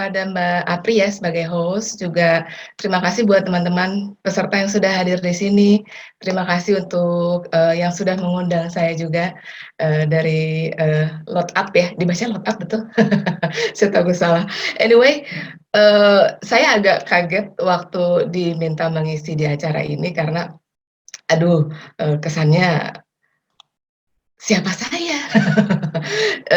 kepada Mbak Apri ya sebagai host, juga terima kasih buat teman-teman peserta yang sudah hadir di sini. Terima kasih untuk yang sudah mengundang saya juga dari Load Up ya, dibaca Load Up betul? Saya takut salah. Anyway, saya agak kaget waktu diminta mengisi di acara ini karena, aduh, kesannya siapa saya?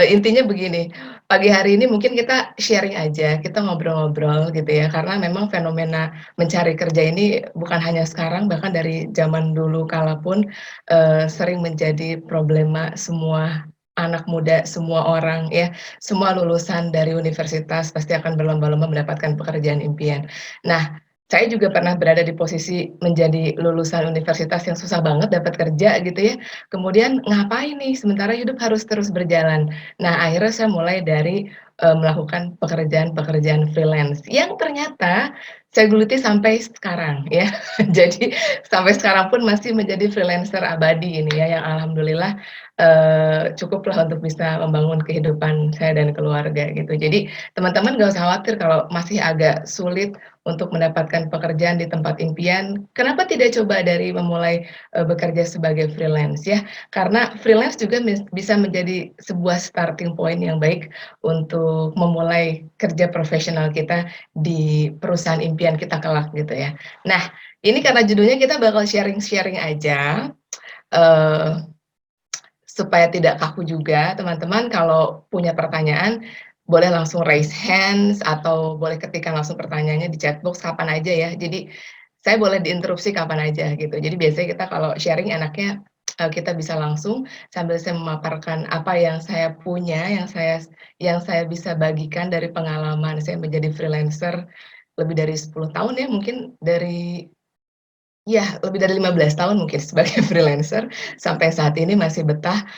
Intinya begini, pagi hari ini mungkin kita sharing aja, kita ngobrol-ngobrol gitu ya, karena memang fenomena mencari kerja ini bukan hanya sekarang, bahkan dari zaman dulu kala pun, sering menjadi problema semua anak muda, semua orang ya, semua lulusan dari universitas pasti akan berlomba-lomba mendapatkan pekerjaan impian. Nah, saya juga pernah berada di posisi menjadi lulusan universitas yang susah banget dapat kerja gitu ya, kemudian ngapain nih sementara hidup harus terus berjalan. Nah, akhirnya saya mulai dari, melakukan pekerjaan-pekerjaan freelance yang ternyata saya geluti sampai sekarang ya. Jadi sampai sekarang pun masih menjadi freelancer abadi ini ya, yang alhamdulillah, cukuplah untuk bisa membangun kehidupan saya dan keluarga gitu. Jadi teman-teman nggak usah khawatir kalau masih agak sulit untuk mendapatkan pekerjaan di tempat impian, kenapa tidak coba dari memulai, bekerja sebagai freelance ya? Karena freelance juga bisa menjadi sebuah starting point yang baik untuk memulai kerja profesional kita di perusahaan impian kita kelak gitu ya. Nah, ini karena judulnya kita bakal sharing-sharing aja, eee, supaya tidak kaku juga, teman-teman kalau punya pertanyaan, boleh langsung raise hands atau boleh ketikkan langsung pertanyaannya di chat box kapan aja ya. Jadi, saya boleh diinterupsi kapan aja gitu. Jadi biasanya kita kalau sharing enaknya, kita bisa langsung sambil saya memaparkan apa yang saya punya, yang saya bisa bagikan dari pengalaman saya menjadi freelancer lebih dari 10 tahun ya, mungkin dari iya, lebih dari 15 tahun mungkin sebagai freelancer, sampai saat ini masih betah,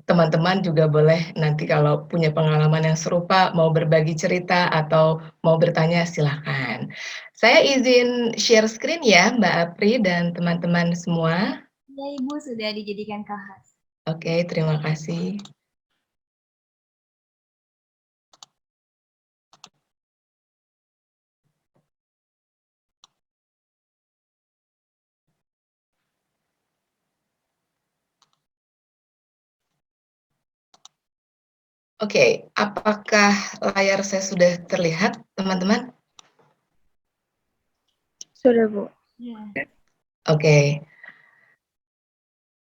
teman-teman juga boleh nanti kalau punya pengalaman yang serupa, mau berbagi cerita atau mau bertanya silahkan. Saya izin share screen ya Mbak Apri dan teman-teman semua. Ya Ibu, sudah dijadikan KH. Oke, terima kasih. Oke, apakah layar saya sudah terlihat, teman-teman? Sudah, Bu. Ya. Oke.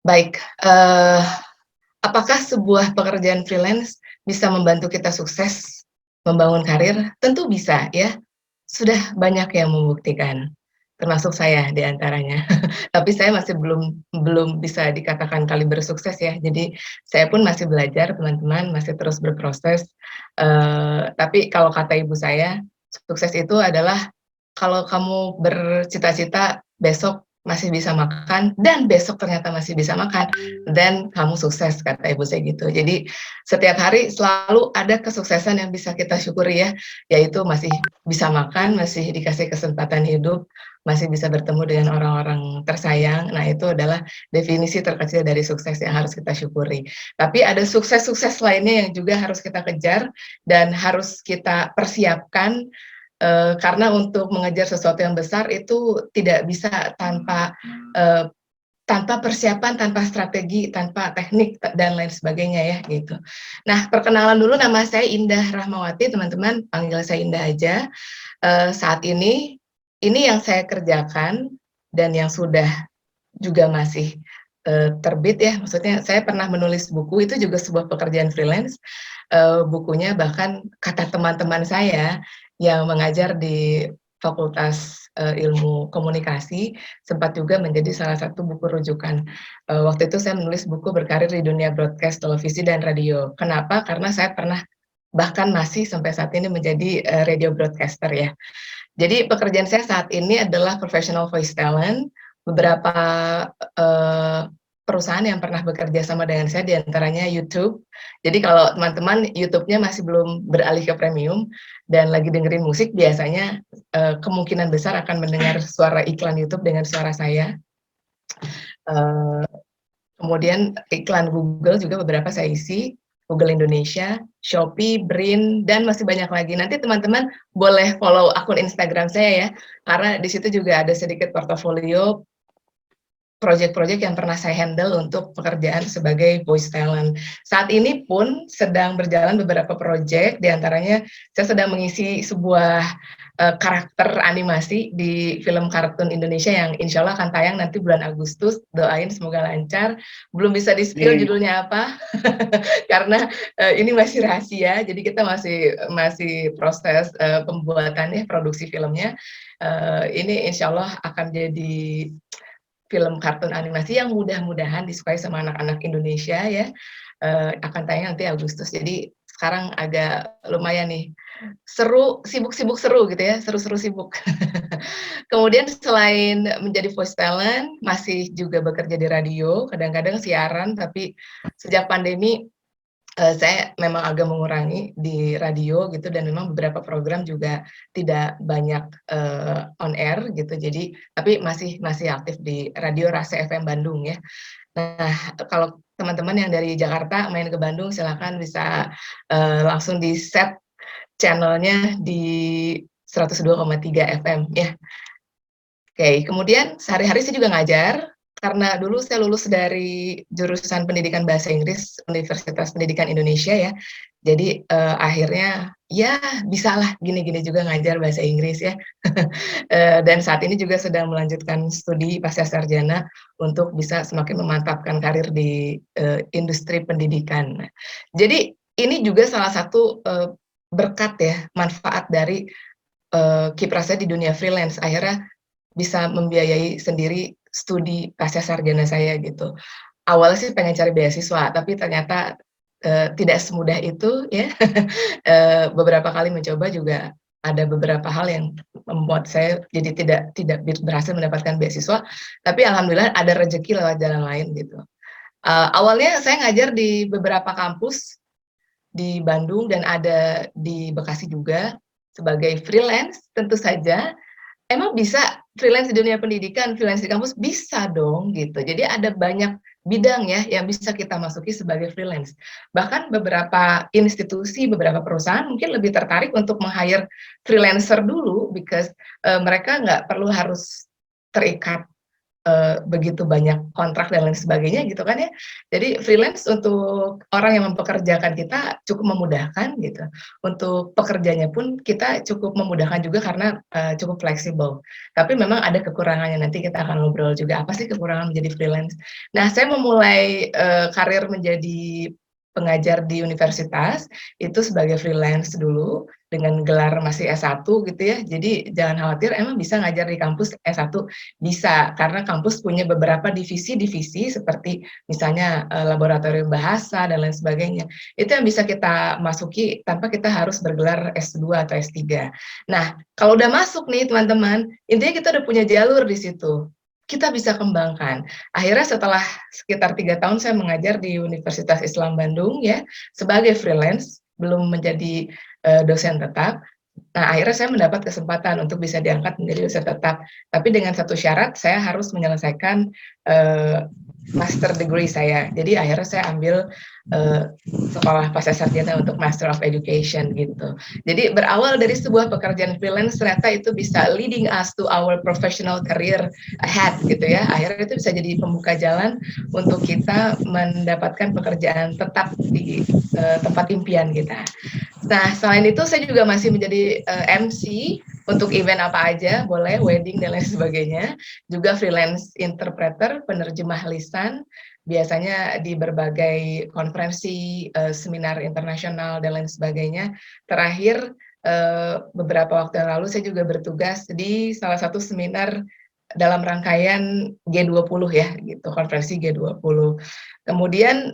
Baik, apakah sebuah pekerjaan freelance bisa membantu kita sukses membangun karir? Tentu bisa ya, sudah banyak yang membuktikan, termasuk saya di antaranya. Tapi saya masih belum bisa dikatakan kaliber sukses ya, jadi saya pun masih belajar teman-teman, masih terus berproses, tapi kalau kata ibu saya, sukses itu adalah kalau kamu bercita-cita besok masih bisa makan dan besok ternyata masih bisa makan, dan kamu sukses, kata ibu saya gitu. Jadi setiap hari selalu ada kesuksesan yang bisa kita syukuri ya, yaitu masih bisa makan, masih dikasih kesempatan hidup, masih bisa bertemu dengan orang-orang tersayang. Nah, itu adalah definisi terkecil dari sukses yang harus kita syukuri. Tapi ada sukses-sukses lainnya yang juga harus kita kejar dan harus kita persiapkan, karena untuk mengejar sesuatu yang besar itu tidak bisa tanpa persiapan, tanpa strategi, tanpa teknik, dan lain sebagainya ya, gitu. Nah, perkenalan dulu, nama saya Indah Rahmawati, teman-teman, panggil saya Indah aja. Saat ini yang saya kerjakan dan yang sudah juga masih terbit ya, maksudnya saya pernah menulis buku, itu juga sebuah pekerjaan freelance, bukunya bahkan kata teman-teman saya yang mengajar di Fakultas Ilmu Komunikasi, sempat juga menjadi salah satu buku rujukan. Waktu itu saya menulis buku Berkarir di Dunia Broadcast, Televisi, dan Radio. Kenapa? Karena saya pernah, bahkan masih sampai saat ini menjadi radio broadcaster ya. Jadi pekerjaan saya saat ini adalah professional voice talent. Beberapa perusahaan yang pernah bekerja sama dengan saya diantaranya YouTube. Jadi kalau teman-teman YouTube-nya masih belum beralih ke premium dan lagi dengerin musik, biasanya kemungkinan besar akan mendengar suara iklan YouTube dengan suara saya. Kemudian iklan Google juga beberapa saya isi. Google Indonesia, Shopee, Brin, dan masih banyak lagi. Nanti teman-teman boleh follow akun Instagram saya ya, karena di situ juga ada sedikit portofolio proyek-proyek yang pernah saya handle untuk pekerjaan sebagai voice talent. Saat ini pun sedang berjalan beberapa proyek, diantaranya saya sedang mengisi sebuah karakter animasi di film kartun Indonesia yang insya Allah akan tayang nanti bulan Agustus. Doain semoga lancar. Belum bisa di-spill judulnya apa, karena ini masih rahasia, jadi kita masih proses pembuatannya, produksi filmnya. Ini insya Allah akan jadi film kartun animasi yang mudah-mudahan disukai sama anak-anak Indonesia ya, akan tayang nanti Agustus. Jadi sekarang agak lumayan nih, seru, sibuk-sibuk seru gitu ya, seru-seru sibuk. Kemudian selain menjadi voice talent, masih juga bekerja di radio, kadang-kadang siaran, tapi sejak pandemi saya memang agak mengurangi di radio gitu, dan memang beberapa program juga tidak banyak on air gitu. Jadi tapi masih aktif di radio Rase FM Bandung ya. Nah, kalau teman-teman yang dari Jakarta main ke Bandung silakan bisa langsung di set channelnya di 102,3 FM ya. Oke, kemudian sehari-hari saya juga ngajar, karena dulu saya lulus dari jurusan pendidikan bahasa Inggris Universitas Pendidikan Indonesia ya. Jadi akhirnya ya bisalah gini-gini juga ngajar bahasa Inggris ya. Dan saat ini juga sedang melanjutkan studi pasca sarjana untuk bisa semakin memantapkan karir di industri pendidikan. Jadi ini juga salah satu berkat ya, manfaat dari kiprah saya di dunia freelance. Akhirnya bisa membiayai sendiri studi pasca sarjana saya gitu. Awalnya sih pengen cari beasiswa, tapi ternyata tidak semudah itu ya. Beberapa kali mencoba juga ada beberapa hal yang membuat saya jadi tidak berhasil mendapatkan beasiswa, tapi alhamdulillah ada rezeki lewat jalan lain gitu. Awalnya saya ngajar di beberapa kampus di Bandung dan ada di Bekasi juga sebagai freelance, tentu saja. Emang bisa freelance di dunia pendidikan, freelance di kampus? Bisa dong gitu. Jadi ada banyak bidang ya yang bisa kita masuki sebagai freelance. Bahkan beberapa institusi, beberapa perusahaan mungkin lebih tertarik untuk meng-hire freelancer dulu, because mereka nggak perlu harus terikat begitu banyak kontrak dan lain sebagainya gitu kan ya. Jadi freelance untuk orang yang mempekerjakan kita cukup memudahkan gitu. Untuk pekerjanya pun kita cukup memudahkan juga karena cukup fleksibel. Tapi memang ada kekurangannya, nanti kita akan ngobrol juga apa sih kekurangan menjadi freelance. Nah, saya memulai karir menjadi pengajar di universitas itu sebagai freelance dulu dengan gelar masih S1 gitu ya. Jadi jangan khawatir, emang bisa ngajar di kampus S1? Bisa, karena kampus punya beberapa divisi-divisi seperti misalnya laboratorium bahasa dan lain sebagainya. Itu yang bisa kita masuki tanpa kita harus bergelar S2 atau S3. Nah, kalau udah masuk nih teman-teman, intinya kita udah punya jalur di situ. Kita bisa kembangkan. Akhirnya setelah sekitar 3 tahun saya mengajar di Universitas Islam Bandung ya, sebagai freelance, belum menjadi dosen tetap. Nah, akhirnya saya mendapat kesempatan untuk bisa diangkat menjadi dosen tetap. Tapi dengan satu syarat, saya harus menyelesaikan master degree saya. Jadi akhirnya saya ambil sekolah pasca sarjana untuk Master of Education gitu. Jadi berawal dari sebuah pekerjaan freelance, ternyata itu bisa leading us to our professional career ahead gitu ya. Akhirnya itu bisa jadi pembuka jalan untuk kita mendapatkan pekerjaan tetap di tempat impian kita. Nah, selain itu saya juga masih menjadi MC untuk event apa aja, boleh, wedding dan lain sebagainya. Juga freelance interpreter, penerjemah lisan, biasanya di berbagai konferensi, seminar internasional dan lain sebagainya. Terakhir, beberapa waktu yang lalu saya juga bertugas di salah satu seminar dalam rangkaian G20 ya, gitu, konferensi G20. Kemudian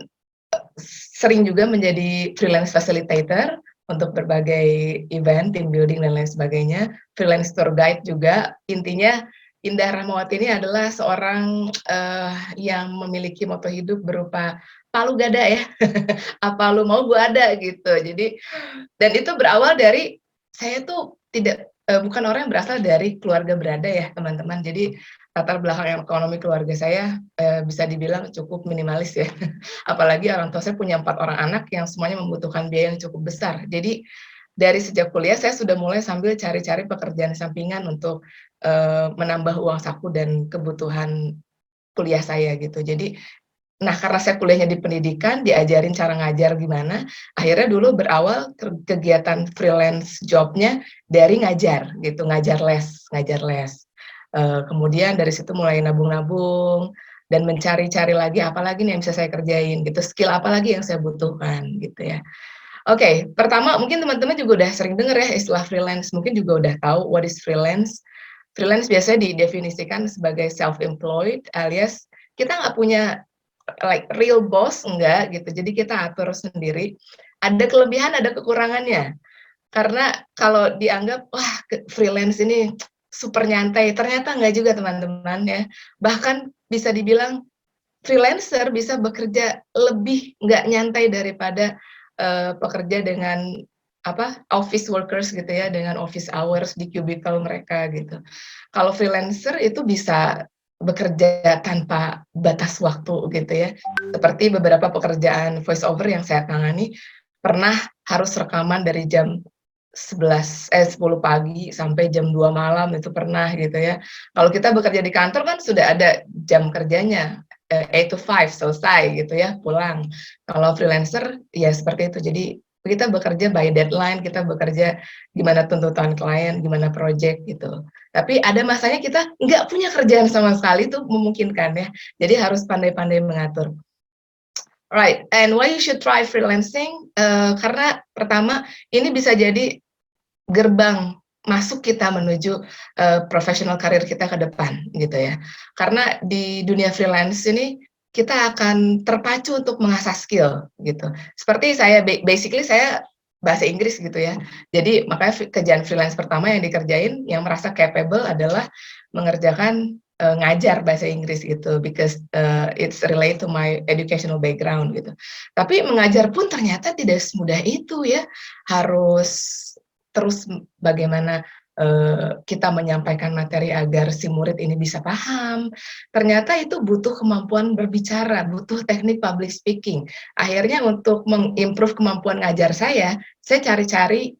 sering juga menjadi freelance facilitator untuk berbagai event, team building dan lain sebagainya. Freelance tour guide juga. Intinya Indah Rahmawati ini adalah seorang yang memiliki moto hidup berupa palu gada ya. Apa lu mau gua ada gitu. Jadi, dan itu berawal dari saya tuh bukan orang yang berasal dari keluarga berada ya teman-teman. Jadi latar belakang ekonomi keluarga saya bisa dibilang cukup minimalis ya. Apalagi orang tua saya punya 4 orang anak yang semuanya membutuhkan biaya yang cukup besar. Jadi dari sejak kuliah saya sudah mulai sambil cari-cari pekerjaan sampingan untuk menambah uang saku dan kebutuhan kuliah saya gitu. Jadi, nah karena saya kuliahnya di pendidikan, diajarin cara ngajar gimana, akhirnya dulu berawal kegiatan freelance job-nya dari ngajar gitu, ngajar les. Kemudian dari situ mulai nabung-nabung dan mencari-cari lagi apa lagi nih yang bisa saya kerjain gitu, skill apa lagi yang saya butuhkan gitu ya. Oke, pertama mungkin teman-teman juga udah sering dengar ya istilah freelance, mungkin juga udah tahu what is freelance. Freelance biasanya didefinisikan sebagai self-employed alias kita nggak punya like real boss, enggak gitu, jadi kita atur sendiri. Ada kelebihan, ada kekurangannya. Karena kalau dianggap, wah freelance ini super nyantai, ternyata enggak juga teman-teman ya. Bahkan bisa dibilang freelancer bisa bekerja lebih nggak nyantai daripada pekerja dengan office workers gitu ya, dengan office hours di cubicle mereka gitu. Kalau freelancer itu bisa bekerja tanpa batas waktu gitu ya. Seperti beberapa pekerjaan voice over yang saya tangani pernah harus rekaman dari jam 10 pagi sampai jam 2 malam itu pernah gitu ya. Kalau kita bekerja di kantor kan sudah ada jam kerjanya, 8 to 5 selesai gitu ya, pulang. Kalau freelancer ya seperti itu. Jadi kita bekerja by deadline, kita bekerja gimana tuntutan klien, gimana project gitu. Tapi ada masanya kita nggak punya kerjaan sama sekali, itu memungkinkan ya. Jadi harus pandai-pandai mengatur. Right, and why you should try freelancing? Karena pertama ini bisa jadi gerbang masuk kita menuju professional karir kita ke depan gitu ya. Karena di dunia freelance ini kita akan terpacu untuk mengasah skill gitu. Seperti saya basically saya bahasa Inggris gitu ya. Jadi makanya kerjaan freelance pertama yang dikerjain yang merasa capable adalah mengerjakan ngajar bahasa Inggris gitu because it's related to my educational background gitu. Tapi mengajar pun ternyata tidak semudah itu ya. Harus terus bagaimana kita menyampaikan materi agar si murid ini bisa paham. Ternyata itu butuh kemampuan berbicara, butuh teknik public speaking. Akhirnya untuk mengimprove kemampuan ngajar saya cari-cari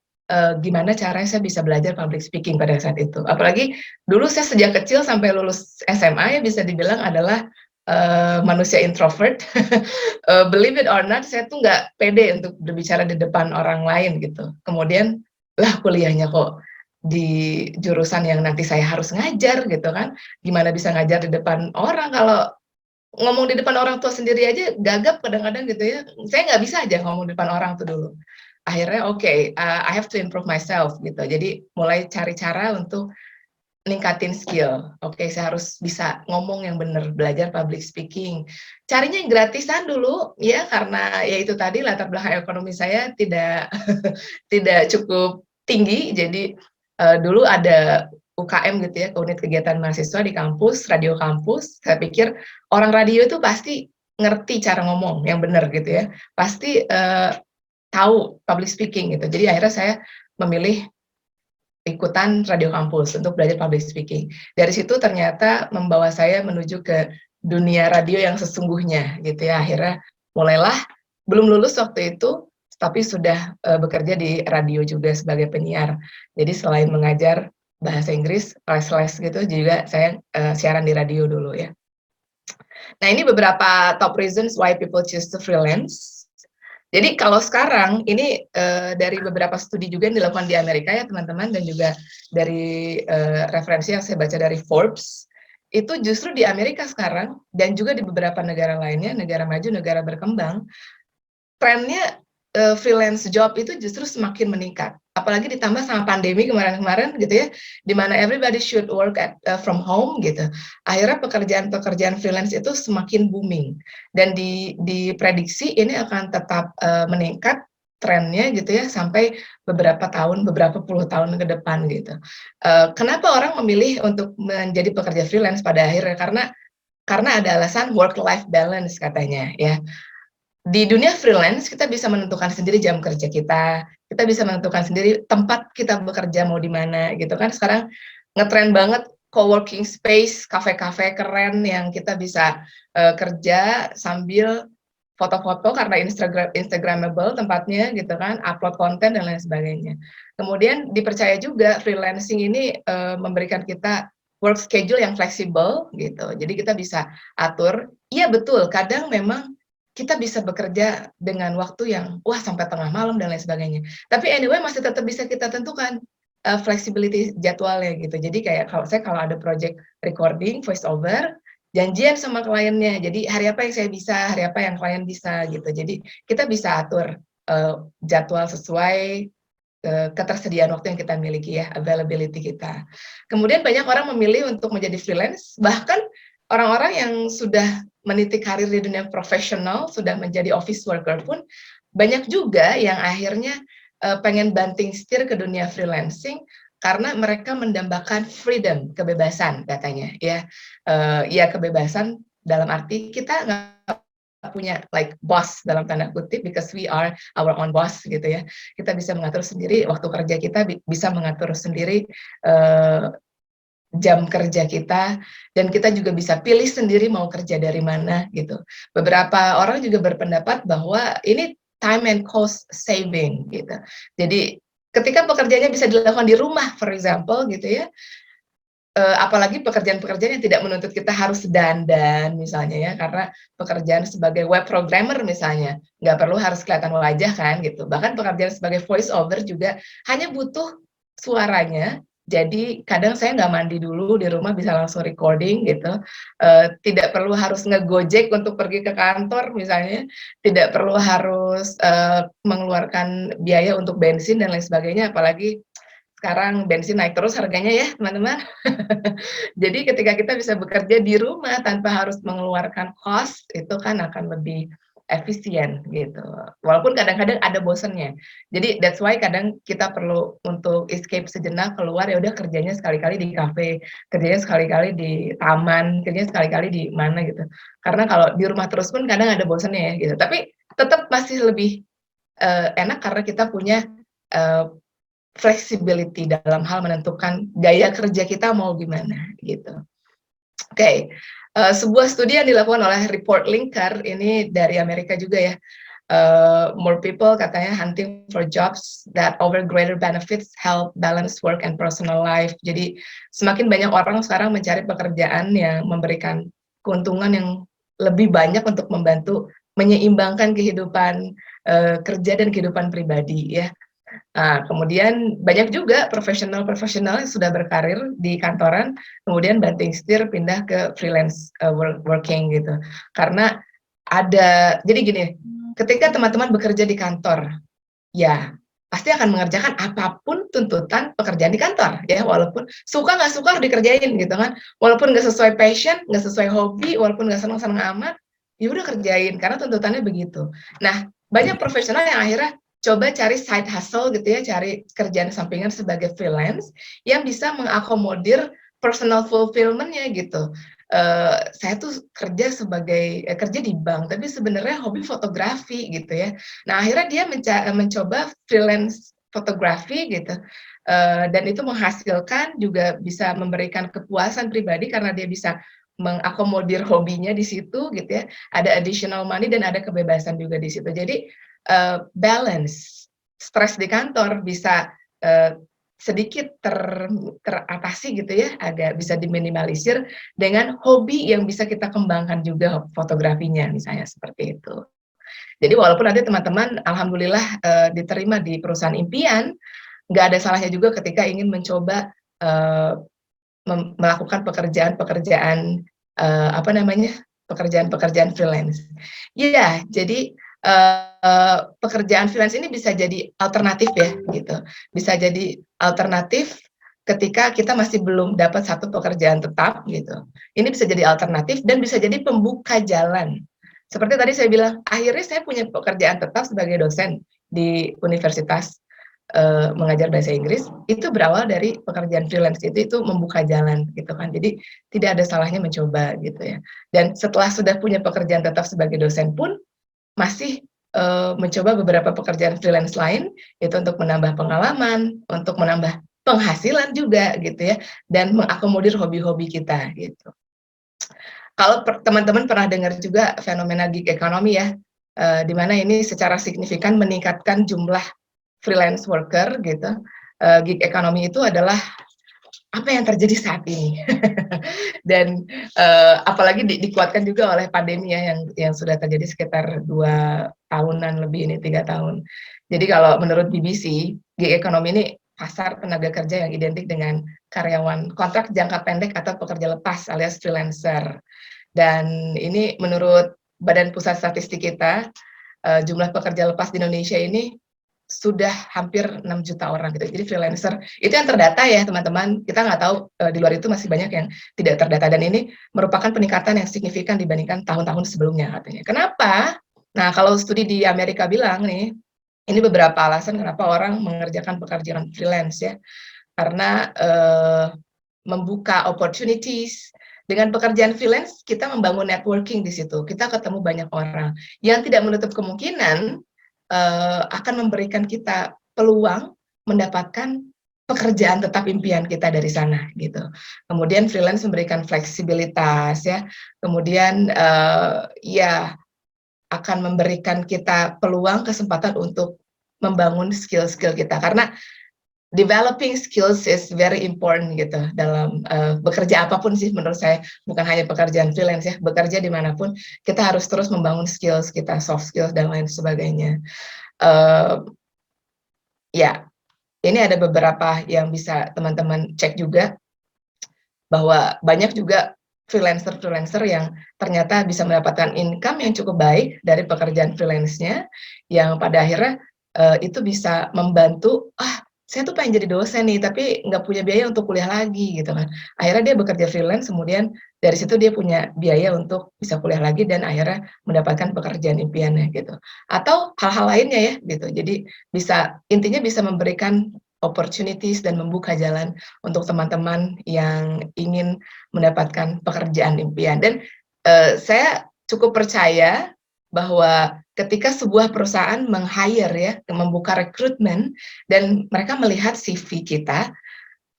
gimana caranya saya bisa belajar public speaking pada saat itu. Apalagi dulu saya sejak kecil sampai lulus SMA ya bisa dibilang adalah manusia introvert. Believe it or not, saya tuh nggak pede untuk berbicara di depan orang lain gitu. Kemudian lah kuliahnya kok di jurusan yang nanti saya harus ngajar gitu kan, gimana bisa ngajar di depan orang, kalau ngomong di depan orang tua sendiri aja gagap kadang-kadang gitu ya, saya nggak bisa aja ngomong di depan orang tuh dulu. Akhirnya I have to improve myself gitu, jadi mulai cari cara untuk ningkatin skill. Oke, saya harus bisa ngomong yang benar, belajar public speaking. Carinya yang gratisan dulu ya, karena ya itu tadi latar belakang ekonomi saya tidak tidak cukup tinggi. Jadi dulu ada UKM gitu ya, unit kegiatan mahasiswa di kampus, radio kampus. Saya pikir orang radio itu pasti ngerti cara ngomong yang benar gitu ya. Pasti tahu public speaking gitu. Jadi akhirnya saya memilih ikutan radio kampus untuk belajar public speaking. Dari situ ternyata membawa saya menuju ke dunia radio yang sesungguhnya gitu ya. Akhirnya mulailah, belum lulus waktu itu, tapi sudah bekerja di radio juga sebagai penyiar. Jadi selain mengajar bahasa Inggris, les-les gitu, juga saya siaran di radio dulu ya. Nah ini beberapa top reasons why people choose to freelance. Jadi kalau sekarang ini dari beberapa studi juga yang dilakukan di Amerika ya teman-teman, dan juga dari referensi yang saya baca dari Forbes, itu justru di Amerika sekarang dan juga di beberapa negara lainnya, negara maju, negara berkembang, trennya freelance job itu justru semakin meningkat. Apalagi ditambah sama pandemi kemarin-kemarin gitu ya, di mana everybody should work from home gitu. Akhirnya pekerjaan-pekerjaan freelance itu semakin booming, dan diprediksi ini akan tetap meningkat trennya gitu ya sampai beberapa tahun, beberapa puluh tahun ke depan gitu. Kenapa orang memilih untuk menjadi pekerja freelance pada akhirnya? Karena ada alasan work-life balance katanya ya. Di dunia freelance kita bisa menentukan sendiri jam kerja kita bisa menentukan sendiri tempat kita bekerja mau di mana gitu kan. Sekarang ngetren banget co-working space, kafe-kafe keren yang kita bisa kerja sambil foto-foto karena Instagramable tempatnya gitu kan, upload konten dan lain sebagainya. Kemudian dipercaya juga freelancing ini memberikan kita work schedule yang fleksibel gitu. Jadi kita bisa atur. Iya betul, kadang memang kita bisa bekerja dengan waktu yang sampai tengah malam dan lain sebagainya. Tapi anyway masih tetap bisa kita tentukan flexibility jadwalnya gitu. Jadi kayak kalau ada project recording voice over, janjian sama kliennya. Jadi hari apa yang saya bisa, hari apa yang klien bisa gitu. Jadi kita bisa atur jadwal sesuai ketersediaan waktu yang kita miliki ya, availability kita. Kemudian banyak orang memilih untuk menjadi freelance, bahkan orang-orang yang sudah meniti karir di dunia profesional, sudah menjadi office worker pun banyak juga yang akhirnya pengen banting setir ke dunia freelancing karena mereka mendambakan freedom, kebebasan katanya ya. Ya kebebasan dalam arti kita nggak punya like boss dalam tanda kutip because we are our own boss gitu ya. Kita bisa mengatur sendiri waktu kerja kita, bisa mengatur sendiri jam kerja kita, dan kita juga bisa pilih sendiri mau kerja dari mana gitu. Beberapa orang juga berpendapat bahwa ini time and cost saving gitu. Jadi ketika pekerjaannya bisa dilakukan di rumah, for example gitu ya, apalagi pekerjaan-pekerjaan yang tidak menuntut kita harus dandan misalnya ya, karena pekerjaan sebagai web programmer misalnya, nggak perlu harus kelihatan wajah kan gitu. Bahkan pekerjaan sebagai voice over juga hanya butuh suaranya, jadi kadang saya nggak mandi dulu di rumah bisa langsung recording gitu, tidak perlu harus ngegojek untuk pergi ke kantor misalnya, tidak perlu harus mengeluarkan biaya untuk bensin dan lain sebagainya, apalagi sekarang bensin naik terus harganya ya teman-teman. Jadi ketika kita bisa bekerja di rumah tanpa harus mengeluarkan cost, itu kan akan lebih efisien gitu. Walaupun kadang-kadang ada bosennya. Jadi that's why kadang kita perlu untuk escape sejenak, keluar, ya udah kerjanya sekali-kali di kafe, kerjanya sekali-kali di taman, kerjanya sekali-kali di mana gitu. Karena kalau di rumah terus pun kadang ada bosennya ya gitu. Tapi tetap masih lebih enak karena kita punya flexibility dalam hal menentukan gaya kerja kita mau gimana gitu. Oke, sebuah studi yang dilakukan oleh Report Linker ini dari Amerika juga ya. More people katanya hunting for jobs that offer greater benefits, help balance work and personal life. Jadi semakin banyak orang sekarang mencari pekerjaan yang memberikan keuntungan yang lebih banyak untuk membantu menyeimbangkan kehidupan kerja dan kehidupan pribadi ya. Nah, kemudian banyak juga profesional-profesional yang sudah berkarir di kantoran, kemudian banting setir pindah ke freelance working gitu. Karena jadi gini, ketika teman-teman bekerja di kantor, ya pasti akan mengerjakan apapun tuntutan pekerjaan di kantor, ya walaupun suka nggak suka harus dikerjain gitu kan, walaupun nggak sesuai passion, nggak sesuai hobi, walaupun nggak senang-senang amat, ya udah kerjain karena tuntutannya begitu. Nah, banyak profesional yang akhirnya coba cari side hustle gitu ya, cari kerjaan sampingan sebagai freelance yang bisa mengakomodir personal fulfillment-nya gitu. Saya tuh kerja di bank, tapi sebenarnya hobi fotografi gitu ya. Nah, akhirnya dia mencoba freelance fotografi gitu, dan itu menghasilkan juga bisa memberikan kepuasan pribadi karena dia bisa mengakomodir hobinya di situ gitu ya. Ada additional money dan ada kebebasan juga di situ. Jadi balance, stres di kantor bisa sedikit teratasi gitu ya, agak bisa diminimalisir dengan hobi yang bisa kita kembangkan juga fotografinya misalnya seperti itu. Jadi walaupun nanti teman-teman alhamdulillah diterima di perusahaan impian, nggak ada salahnya juga ketika ingin mencoba melakukan pekerjaan-pekerjaan pekerjaan-pekerjaan freelance. Iya, jadi pekerjaan freelance ini bisa jadi alternatif ya gitu. Bisa jadi alternatif ketika kita masih belum dapat satu pekerjaan tetap gitu. Ini bisa jadi alternatif dan bisa jadi pembuka jalan. Seperti tadi saya bilang, akhirnya saya punya pekerjaan tetap sebagai dosen di universitas mengajar bahasa Inggris, itu berawal dari pekerjaan freelance itu membuka jalan gitu kan. Jadi tidak ada salahnya mencoba gitu ya. Dan setelah sudah punya pekerjaan tetap sebagai dosen pun masih mencoba beberapa pekerjaan freelance lain itu untuk menambah pengalaman, untuk menambah penghasilan juga gitu ya, dan mengakomodir hobi-hobi kita gitu. Kalau teman-teman pernah dengar juga fenomena gig economy ya, di mana ini secara signifikan meningkatkan jumlah freelance worker gitu. Gig economy itu adalah apa yang terjadi saat ini. Dan apalagi dikuatkan juga oleh pandemi ya yang sudah terjadi sekitar 2 tahunan lebih ini 3 tahun. Jadi kalau menurut BBC, gig economy ini pasar tenaga kerja yang identik dengan karyawan kontrak jangka pendek atau pekerja lepas alias freelancer. Dan ini menurut Badan Pusat Statistik kita, jumlah pekerja lepas di Indonesia ini sudah hampir 6 juta orang gitu. Jadi freelancer itu yang terdata ya teman-teman. Kita nggak tahu di luar itu masih banyak yang tidak terdata, dan ini merupakan peningkatan yang signifikan dibandingkan tahun-tahun sebelumnya katanya. Kenapa? Nah, kalau studi di Amerika bilang nih, ini beberapa alasan kenapa orang mengerjakan pekerjaan freelance ya. Karena membuka opportunities. Dengan pekerjaan freelance, kita membangun networking di situ. Kita ketemu banyak orang yang tidak menutup kemungkinan akan memberikan kita peluang mendapatkan pekerjaan tetap impian kita dari sana gitu. Kemudian freelance memberikan fleksibilitas ya. Kemudian ya akan memberikan kita peluang kesempatan untuk membangun skill-skill kita, karena developing skills is very important gitu dalam bekerja apapun sih menurut saya, bukan hanya pekerjaan freelance ya, bekerja dimanapun kita harus terus membangun skills kita, soft skills dan lain sebagainya. Ya, ini ada beberapa yang bisa teman-teman cek juga, bahwa banyak juga freelancer-freelancer yang ternyata bisa mendapatkan income yang cukup baik dari pekerjaan freelance-nya, yang pada akhirnya itu bisa membantu, saya tuh pengen jadi dosen nih, tapi nggak punya biaya untuk kuliah lagi gitu kan. Akhirnya dia bekerja freelance, kemudian dari situ dia punya biaya untuk bisa kuliah lagi dan akhirnya mendapatkan pekerjaan impiannya gitu. Atau hal-hal lainnya ya gitu. Jadi intinya bisa memberikan opportunities dan membuka jalan untuk teman-teman yang ingin mendapatkan pekerjaan impian. Dan saya cukup percaya bahwa ketika sebuah perusahaan meng-hire ya, membuka rekrutmen, dan mereka melihat CV kita,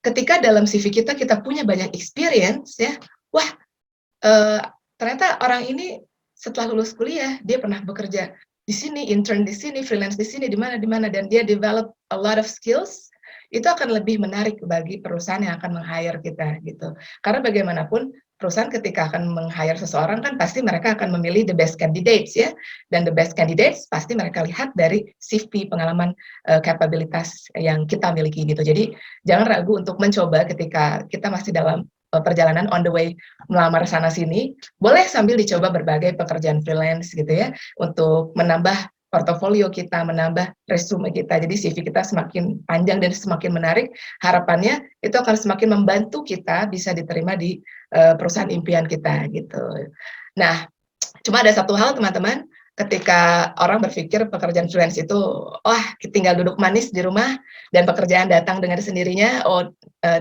ketika dalam CV kita punya banyak experience ya, wah ternyata orang ini setelah lulus kuliah dia pernah bekerja di sini, intern di sini, freelance di sini, di mana, dan dia develop a lot of skills, itu akan lebih menarik bagi perusahaan yang akan meng-hire kita gitu. Karena bagaimanapun perusahaan ketika akan meng-hire seseorang kan pasti mereka akan memilih the best candidates ya, dan the best candidates pasti mereka lihat dari CV, pengalaman, kapabilitas yang kita miliki gitu. Jadi jangan ragu untuk mencoba ketika kita masih dalam perjalanan on the way melamar sana sini, boleh sambil dicoba berbagai pekerjaan freelance gitu ya, untuk menambah portofolio kita, menambah resume kita. Jadi CV kita semakin panjang dan semakin menarik, harapannya itu akan semakin membantu kita bisa diterima di perusahaan impian kita gitu. Nah, cuma ada satu hal teman-teman, ketika orang berpikir pekerjaan freelance itu, tinggal duduk manis di rumah dan pekerjaan datang dengan sendirinya,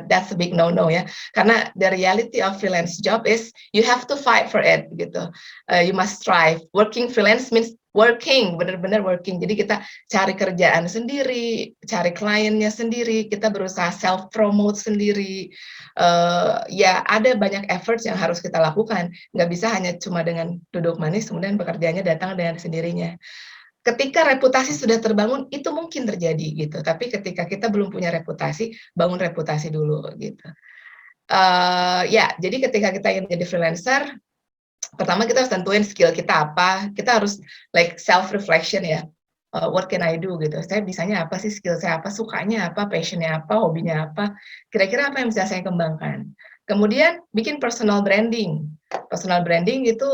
that's a big no-no ya. Karena the reality of freelance job is you have to fight for it gitu. You must strive. Working freelance means working, benar-benar working. Jadi kita cari kerjaan sendiri, cari kliennya sendiri, kita berusaha self promote sendiri. Ya ada banyak efforts yang harus kita lakukan. Nggak bisa hanya cuma dengan duduk manis kemudian pekerjaannya datang dengan sendirinya. Ketika reputasi sudah terbangun, itu mungkin terjadi gitu. Tapi ketika kita belum punya reputasi, bangun reputasi dulu gitu. Ya, jadi ketika kita ingin jadi freelancer, pertama kita harus tentuin skill kita apa. Kita harus like self reflection ya. What can I do gitu. Saya bisanya apa sih, skill saya apa, sukanya apa, passionnya apa, hobinya apa. Kira-kira apa yang bisa saya kembangkan. Kemudian bikin personal branding. Personal branding itu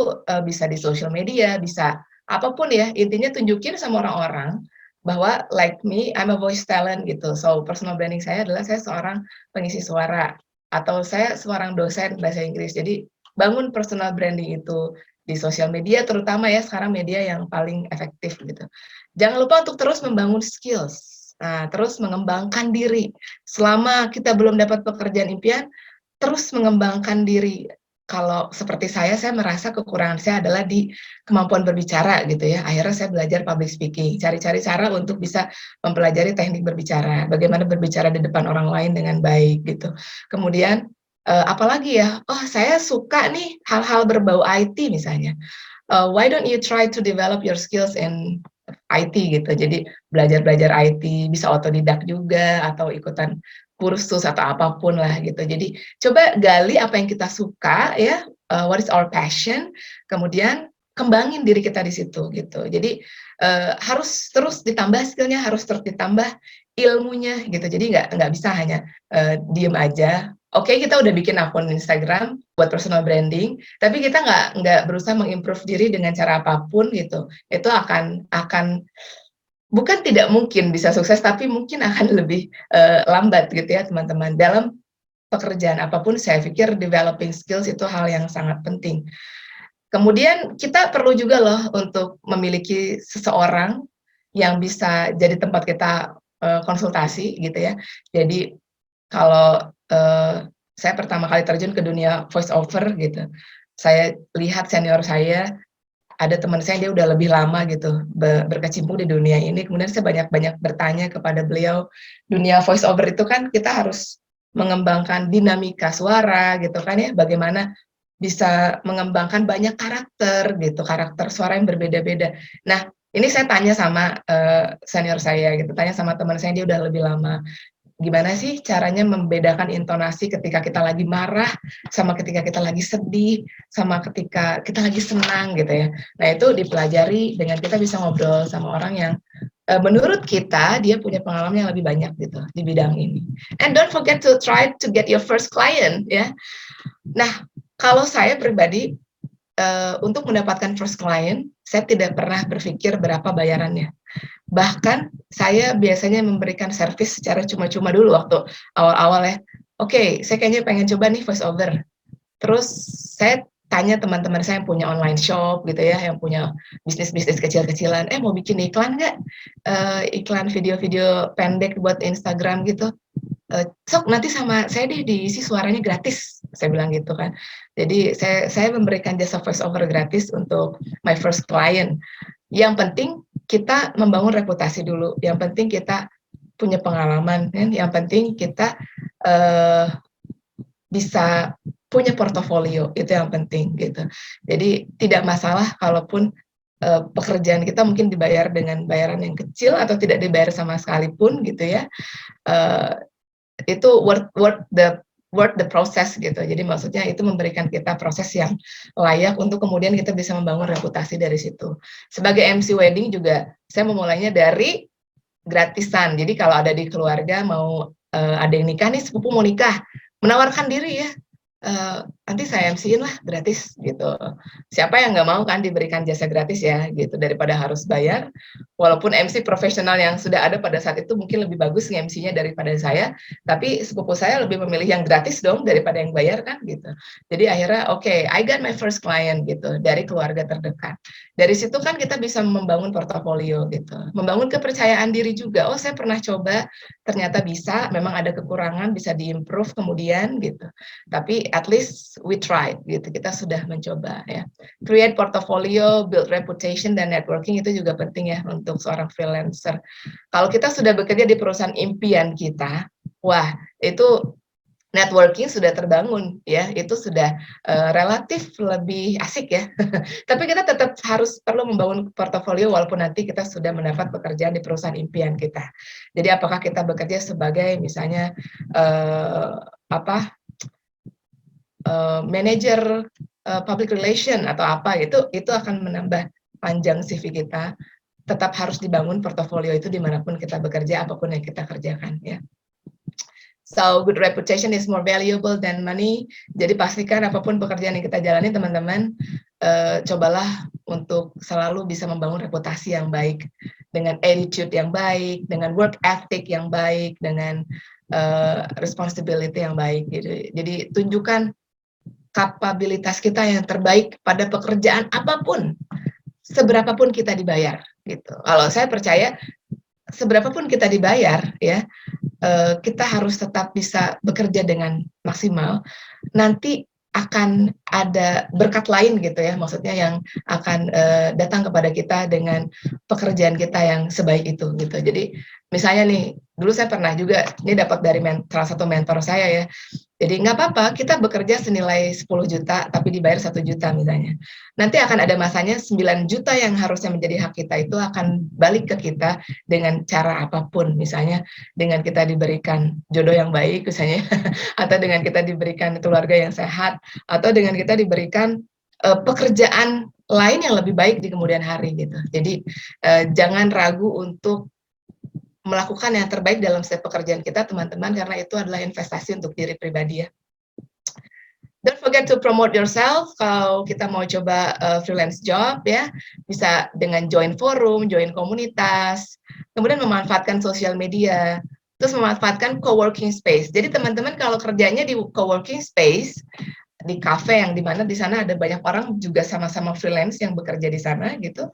bisa di social media, bisa apapun ya. Intinya tunjukin sama orang-orang bahwa like me, I'm a voice talent gitu. So personal branding saya adalah saya seorang pengisi suara, atau saya seorang dosen bahasa Inggris. Jadi bangun personal branding itu di sosial media, terutama ya sekarang media yang paling efektif gitu. Jangan lupa untuk terus membangun skills, terus mengembangkan diri. Selama kita belum dapat pekerjaan impian, terus mengembangkan diri. kalau seperti saya merasa kekurangan saya adalah di kemampuan berbicara gitu ya. Akhirnya saya belajar public speaking, cari-cari cara untuk bisa mempelajari teknik berbicara, bagaimana berbicara di depan orang lain dengan baik gitu. Kemudian apalagi ya, oh saya suka nih hal-hal berbau IT misalnya. Why don't you try to develop your skills in IT gitu. Jadi belajar-belajar IT, bisa otodidak juga atau ikutan kursus atau apapun lah gitu. Jadi coba gali apa yang kita suka ya, what is our passion, kemudian kembangin diri kita di situ gitu. Jadi harus terus ditambah skillnya, harus terus ditambah ilmunya gitu. Jadi nggak bisa hanya diem aja. Oke, kita udah bikin akun Instagram buat personal branding, tapi kita nggak berusaha mengimprove diri dengan cara apapun gitu. Itu akan bukan tidak mungkin bisa sukses, tapi mungkin akan lebih lambat gitu ya teman-teman. Dalam pekerjaan apapun, saya pikir developing skills itu hal yang sangat penting. Kemudian kita perlu juga loh untuk memiliki seseorang yang bisa jadi tempat kita konsultasi gitu ya. Jadi kalau saya pertama kali terjun ke dunia voice over gitu, saya lihat senior saya, ada teman saya dia udah lebih lama gitu berkecimpung di dunia ini, kemudian saya banyak-banyak bertanya kepada beliau, dunia voice over itu kan kita harus mengembangkan dinamika suara gitu kan ya, bagaimana bisa mengembangkan banyak karakter gitu, karakter suara yang berbeda-beda. Nah, ini saya tanya sama senior saya gitu, tanya sama teman saya dia udah lebih lama, gimana sih caranya membedakan intonasi ketika kita lagi marah, sama ketika kita lagi sedih, sama ketika kita lagi senang gitu ya. Nah itu dipelajari dengan kita bisa ngobrol sama orang yang menurut kita dia punya pengalaman yang lebih banyak gitu di bidang ini. And don't forget to try to get your first client ya. Nah kalau saya pribadi untuk mendapatkan first client, saya tidak pernah berpikir berapa bayarannya. Bahkan saya biasanya memberikan servis secara cuma-cuma dulu waktu awal-awal ya. Oke, saya kayaknya pengen coba nih voice over. Terus saya tanya teman-teman saya yang punya online shop gitu ya, yang punya bisnis-bisnis kecil-kecilan, mau bikin iklan nggak? Iklan video-video pendek buat Instagram gitu. Sok nanti sama saya deh diisi suaranya gratis, saya bilang gitu kan. Jadi saya memberikan jasa voice over gratis untuk my first client. Yang penting kita membangun reputasi dulu. Yang penting kita punya pengalaman, kan? Yang penting kita bisa punya portofolio, itu yang penting gitu. Jadi tidak masalah kalaupun pekerjaan kita mungkin dibayar dengan bayaran yang kecil atau tidak dibayar sama sekali pun gitu ya. Itu worth the process gitu. Jadi maksudnya itu memberikan kita proses yang layak untuk kemudian kita bisa membangun reputasi dari situ. Sebagai MC wedding juga saya memulainya dari gratisan. Jadi kalau ada di keluarga mau ada yang nikah nih, sepupu mau nikah, menawarkan diri ya. Nanti saya MC-in lah gratis gitu. Siapa yang nggak mau kan diberikan jasa gratis ya gitu daripada harus bayar. Walaupun MC profesional yang sudah ada pada saat itu mungkin lebih bagus MC-nya daripada saya, tapi sepupu saya lebih memilih yang gratis dong daripada yang bayar kan gitu. Jadi akhirnya I got my first client gitu dari keluarga terdekat. Dari situ kan kita bisa membangun portofolio gitu, membangun kepercayaan diri juga. Oh saya pernah coba, ternyata bisa, memang ada kekurangan bisa diimprove kemudian gitu. Tapi at least we tried gitu, kita sudah mencoba ya. Create portfolio, build reputation dan networking itu juga penting ya untuk seorang freelancer. Kalau kita sudah bekerja di perusahaan impian kita, wah itu networking sudah terbangun ya, itu sudah relatif lebih asik ya. Tapi kita tetap harus perlu membangun portofolio walaupun nanti kita sudah mendapat pekerjaan di perusahaan impian kita. Jadi apakah kita bekerja sebagai misalnya manager public relation atau apa, itu akan menambah panjang CV kita. Tetap harus dibangun portofolio itu dimanapun kita bekerja, apapun yang kita kerjakan ya. So good reputation is more valuable than money. Jadi pastikan apapun pekerjaan yang kita jalani teman-teman, cobalah untuk selalu bisa membangun reputasi yang baik, dengan attitude yang baik, dengan work ethic yang baik, dengan responsibility yang baik. Jadi tunjukkan kapabilitas kita yang terbaik pada pekerjaan apapun, seberapapun kita dibayar gitu. Kalau saya percaya seberapapun kita dibayar ya, kita harus tetap bisa bekerja dengan maksimal. Nanti akan ada berkat lain gitu ya, maksudnya yang akan datang kepada kita dengan pekerjaan kita yang sebaik itu gitu. Jadi misalnya nih, dulu saya pernah juga ini dapat dari salah satu mentor saya ya. Jadi nggak apa-apa kita bekerja senilai 10 juta tapi dibayar 1 juta misalnya. Nanti akan ada masanya 9 juta yang harusnya menjadi hak kita itu akan balik ke kita dengan cara apapun, misalnya dengan kita diberikan jodoh yang baik misalnya, atau dengan kita diberikan keluarga yang sehat, atau dengan kita diberikan pekerjaan lain yang lebih baik di kemudian hari gitu. Jadi jangan ragu untuk melakukan yang terbaik dalam setiap pekerjaan kita, teman-teman, karena itu adalah investasi untuk diri pribadi ya. Don't forget to promote yourself. Kalau kita mau coba freelance job ya, bisa dengan join forum, join komunitas, kemudian memanfaatkan sosial media, terus memanfaatkan co-working space. Jadi teman-teman kalau kerjanya di co-working space, di cafe yang dimana di sana ada banyak orang juga sama-sama freelance yang bekerja di sana gitu.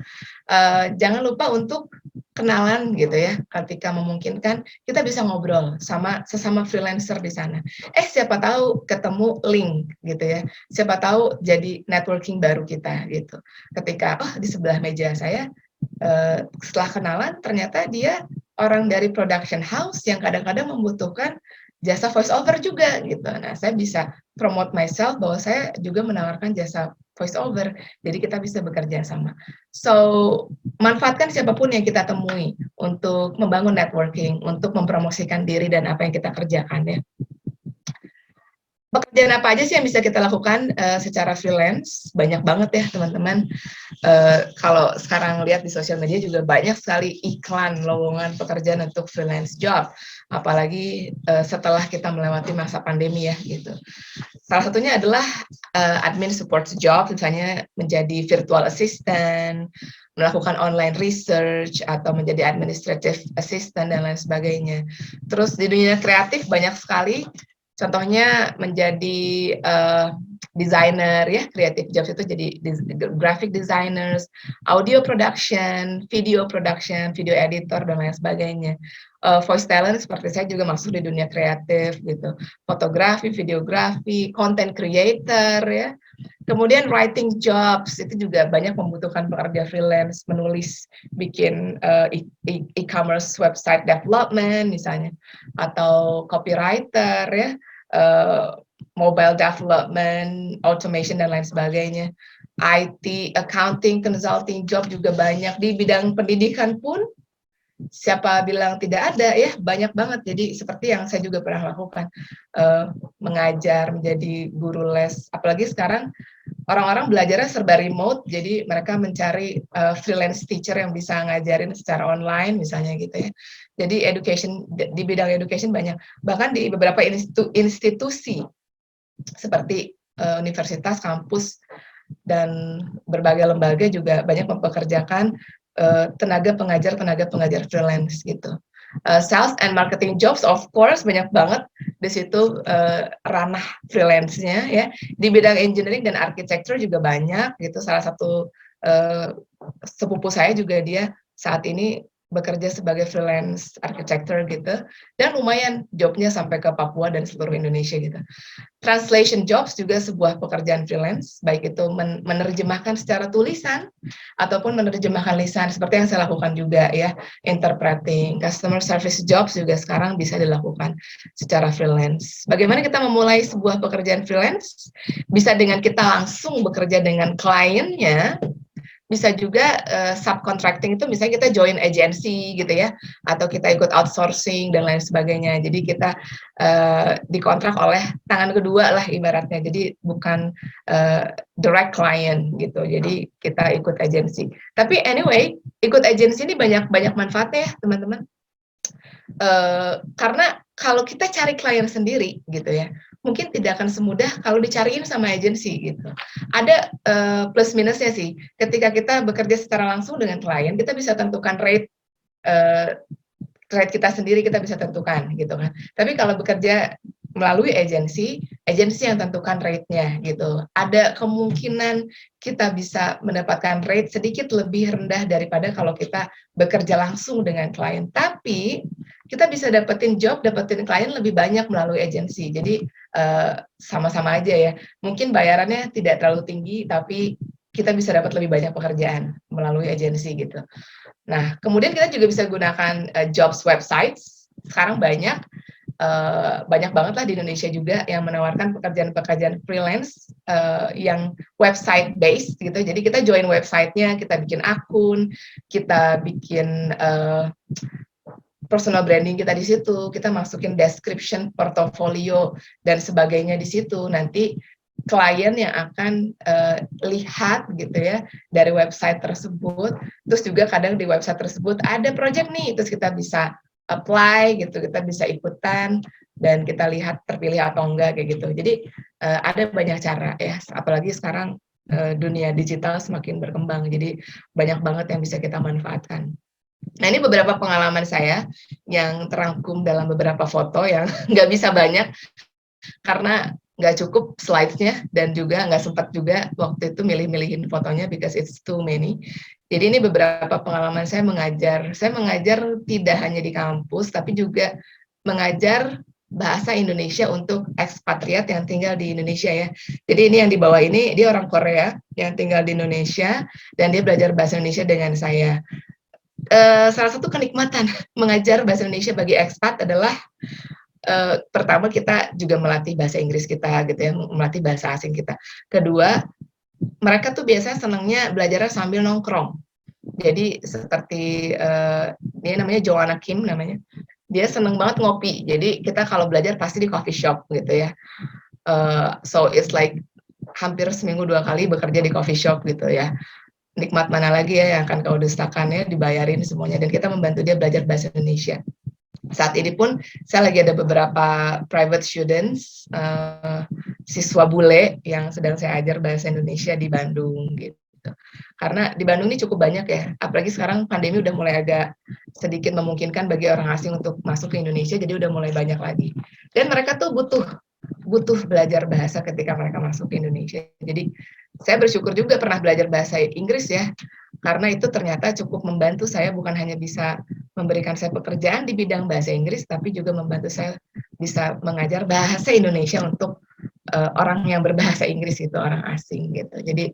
Jangan lupa untuk kenalan gitu ya, ketika memungkinkan kita bisa ngobrol sama sesama freelancer di sana. Siapa tahu ketemu link gitu ya. Siapa tahu jadi networking baru kita gitu. Ketika di sebelah meja saya setelah kenalan ternyata dia orang dari production house yang kadang-kadang membutuhkan jasa voice over juga gitu. Nah, saya bisa promote myself bahwa saya juga menawarkan jasa voice over. Jadi kita bisa bekerja sama. So, manfaatkan siapapun yang kita temui untuk membangun networking, untuk mempromosikan diri dan apa yang kita kerjakan ya. Pekerjaan apa aja sih yang bisa kita lakukan secara freelance? Banyak banget ya teman-teman. Kalau sekarang lihat di sosial media juga banyak sekali iklan lowongan pekerjaan untuk freelance job. Apalagi setelah kita melewati masa pandemi ya gitu. Salah satunya adalah admin support job, misalnya menjadi virtual assistant, melakukan online research, atau menjadi administrative assistant, dan lain sebagainya. Terus di dunia kreatif banyak sekali. Contohnya menjadi designer ya, creative jobs itu jadi graphic designers, audio production, video editor dan lain sebagainya. Voice talent seperti saya juga masuk di dunia kreatif gitu, fotografi, videografi, content creator ya. Kemudian writing jobs itu juga banyak membutuhkan pekerja freelance, menulis, bikin e-commerce website development misalnya, atau copywriter ya, mobile development, automation dan lain sebagainya. IT, accounting, consulting job juga banyak. Di bidang pendidikan pun siapa bilang tidak ada ya, banyak banget. Jadi seperti yang saya juga pernah lakukan, mengajar, menjadi guru les. Apalagi sekarang orang-orang belajarnya serba remote, jadi mereka mencari freelance teacher yang bisa ngajarin secara online misalnya gitu ya. Jadi education, di bidang education banyak. Bahkan di beberapa institusi seperti universitas, kampus, dan berbagai lembaga juga banyak mempekerjakan tenaga pengajar freelance gitu. Sales and marketing jobs of course banyak banget di situ ranah freelance-nya ya. Di bidang engineering dan architecture juga banyak gitu. Salah satu sepupu saya juga dia saat ini bekerja sebagai freelance architecture gitu, dan lumayan jobnya sampai ke Papua dan seluruh Indonesia gitu. Translation jobs juga sebuah pekerjaan freelance, baik itu menerjemahkan secara tulisan ataupun menerjemahkan lisan, seperti yang saya lakukan juga ya. Interpreting, customer service jobs juga sekarang bisa dilakukan secara freelance. Bagaimana kita memulai sebuah pekerjaan freelance? Bisa dengan kita langsung bekerja dengan kliennya, bisa juga subcontracting itu misalnya kita join agency gitu ya, atau kita ikut outsourcing dan lain sebagainya. Jadi kita dikontrak oleh tangan kedua lah ibaratnya. Jadi bukan direct client gitu. Jadi kita ikut agency. Tapi anyway, ikut agency ini banyak manfaatnya ya teman-teman. Karena kalau kita cari klien sendiri gitu ya, mungkin tidak akan semudah kalau dicariin sama agensi gitu. Ada plus minusnya sih. Ketika kita bekerja secara langsung dengan klien, kita bisa tentukan rate kita sendiri, kita bisa tentukan gitu kan. Tapi kalau bekerja melalui agensi yang tentukan rate-nya gitu. Ada kemungkinan kita bisa mendapatkan rate sedikit lebih rendah daripada kalau kita bekerja langsung dengan klien. Tapi kita bisa dapetin job, dapetin klien lebih banyak melalui agensi. Jadi sama-sama aja ya. Mungkin bayarannya tidak terlalu tinggi, tapi kita bisa dapat lebih banyak pekerjaan melalui agensi gitu. Nah, kemudian kita juga bisa gunakan jobs websites. Sekarang banyak banget lah di Indonesia juga yang menawarkan pekerjaan-pekerjaan freelance yang website based gitu. Jadi kita join websitenya, kita bikin akun, kita bikin personal branding kita di situ, kita masukin description, portofolio dan sebagainya di situ. Nanti klien yang akan lihat gitu ya dari website tersebut. Terus juga kadang di website tersebut ada project nih, terus kita bisa apply gitu, kita bisa ikutan dan kita lihat terpilih atau enggak kayak gitu. Jadi ada banyak cara ya, apalagi sekarang dunia digital semakin berkembang, jadi banyak banget yang bisa kita manfaatkan. Nah, ini beberapa pengalaman saya yang terangkum dalam beberapa foto yang nggak bisa banyak karena nggak cukup slides-nya dan juga nggak sempat juga waktu itu milih-milihin fotonya because it's too many. Jadi ini beberapa pengalaman saya mengajar. Saya mengajar tidak hanya di kampus, tapi juga mengajar bahasa Indonesia untuk ekspatriat yang tinggal di Indonesia ya. Jadi ini yang di bawah ini, dia orang Korea yang tinggal di Indonesia, dan dia belajar bahasa Indonesia dengan saya. Salah satu kenikmatan mengajar bahasa Indonesia bagi ekspat adalah pertama kita juga melatih bahasa Inggris kita gitu ya, melatih bahasa asing kita. Kedua, mereka tuh biasanya senangnya belajarnya sambil nongkrong. Jadi seperti dia namanya Joanna Kim namanya. Dia seneng banget ngopi. Jadi kita kalau belajar pasti di coffee shop gitu ya. So it's like hampir seminggu 2 kali bekerja di coffee shop gitu ya. Nikmat mana lagi ya yang akan kau dustakan ya, dibayarin semuanya, dan kita membantu dia belajar bahasa Indonesia. Saat ini pun saya lagi ada beberapa private students, siswa bule yang sedang saya ajar bahasa Indonesia di Bandung gitu. Karena di Bandung ini cukup banyak ya, apalagi sekarang pandemi udah mulai agak sedikit memungkinkan bagi orang asing untuk masuk ke Indonesia, jadi udah mulai banyak lagi. Dan mereka tuh butuh belajar bahasa ketika mereka masuk ke Indonesia. Jadi saya bersyukur juga pernah belajar bahasa Inggris ya, karena itu ternyata cukup membantu saya, bukan hanya bisa memberikan saya pekerjaan di bidang bahasa Inggris, tapi juga membantu saya bisa mengajar bahasa Indonesia untuk orang yang berbahasa Inggris itu, orang asing gitu. Jadi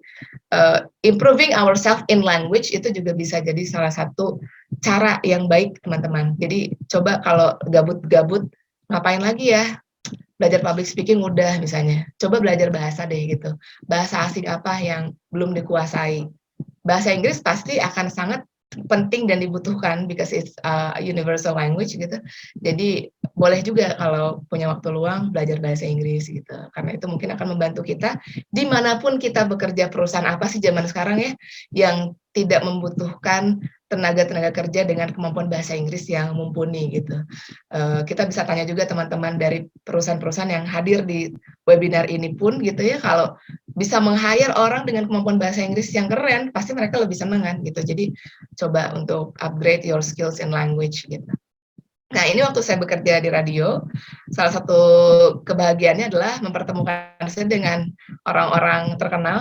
improving ourselves in language itu juga bisa jadi salah satu cara yang baik teman-teman. Jadi coba kalau gabut-gabut ngapain lagi ya, belajar public speaking udah misalnya, coba belajar bahasa deh gitu. Bahasa asing apa yang belum dikuasai. Bahasa Inggris pasti akan sangat penting dan dibutuhkan because it's a universal language gitu. Jadi boleh juga kalau punya waktu luang belajar bahasa Inggris gitu. Karena itu mungkin akan membantu kita dimanapun kita bekerja. Perusahaan apa sih zaman sekarang ya yang tidak membutuhkan tenaga kerja dengan kemampuan bahasa Inggris yang mumpuni gitu. Kita bisa tanya juga teman-teman dari perusahaan-perusahaan yang hadir di webinar ini pun gitu ya, kalau bisa meng-hire orang dengan kemampuan bahasa Inggris yang keren, pasti mereka lebih senang kan gitu. Jadi coba untuk upgrade your skills in language gitu. Nah, ini waktu saya bekerja di radio, salah satu kebahagiaannya adalah mempertemukan saya dengan orang-orang terkenal.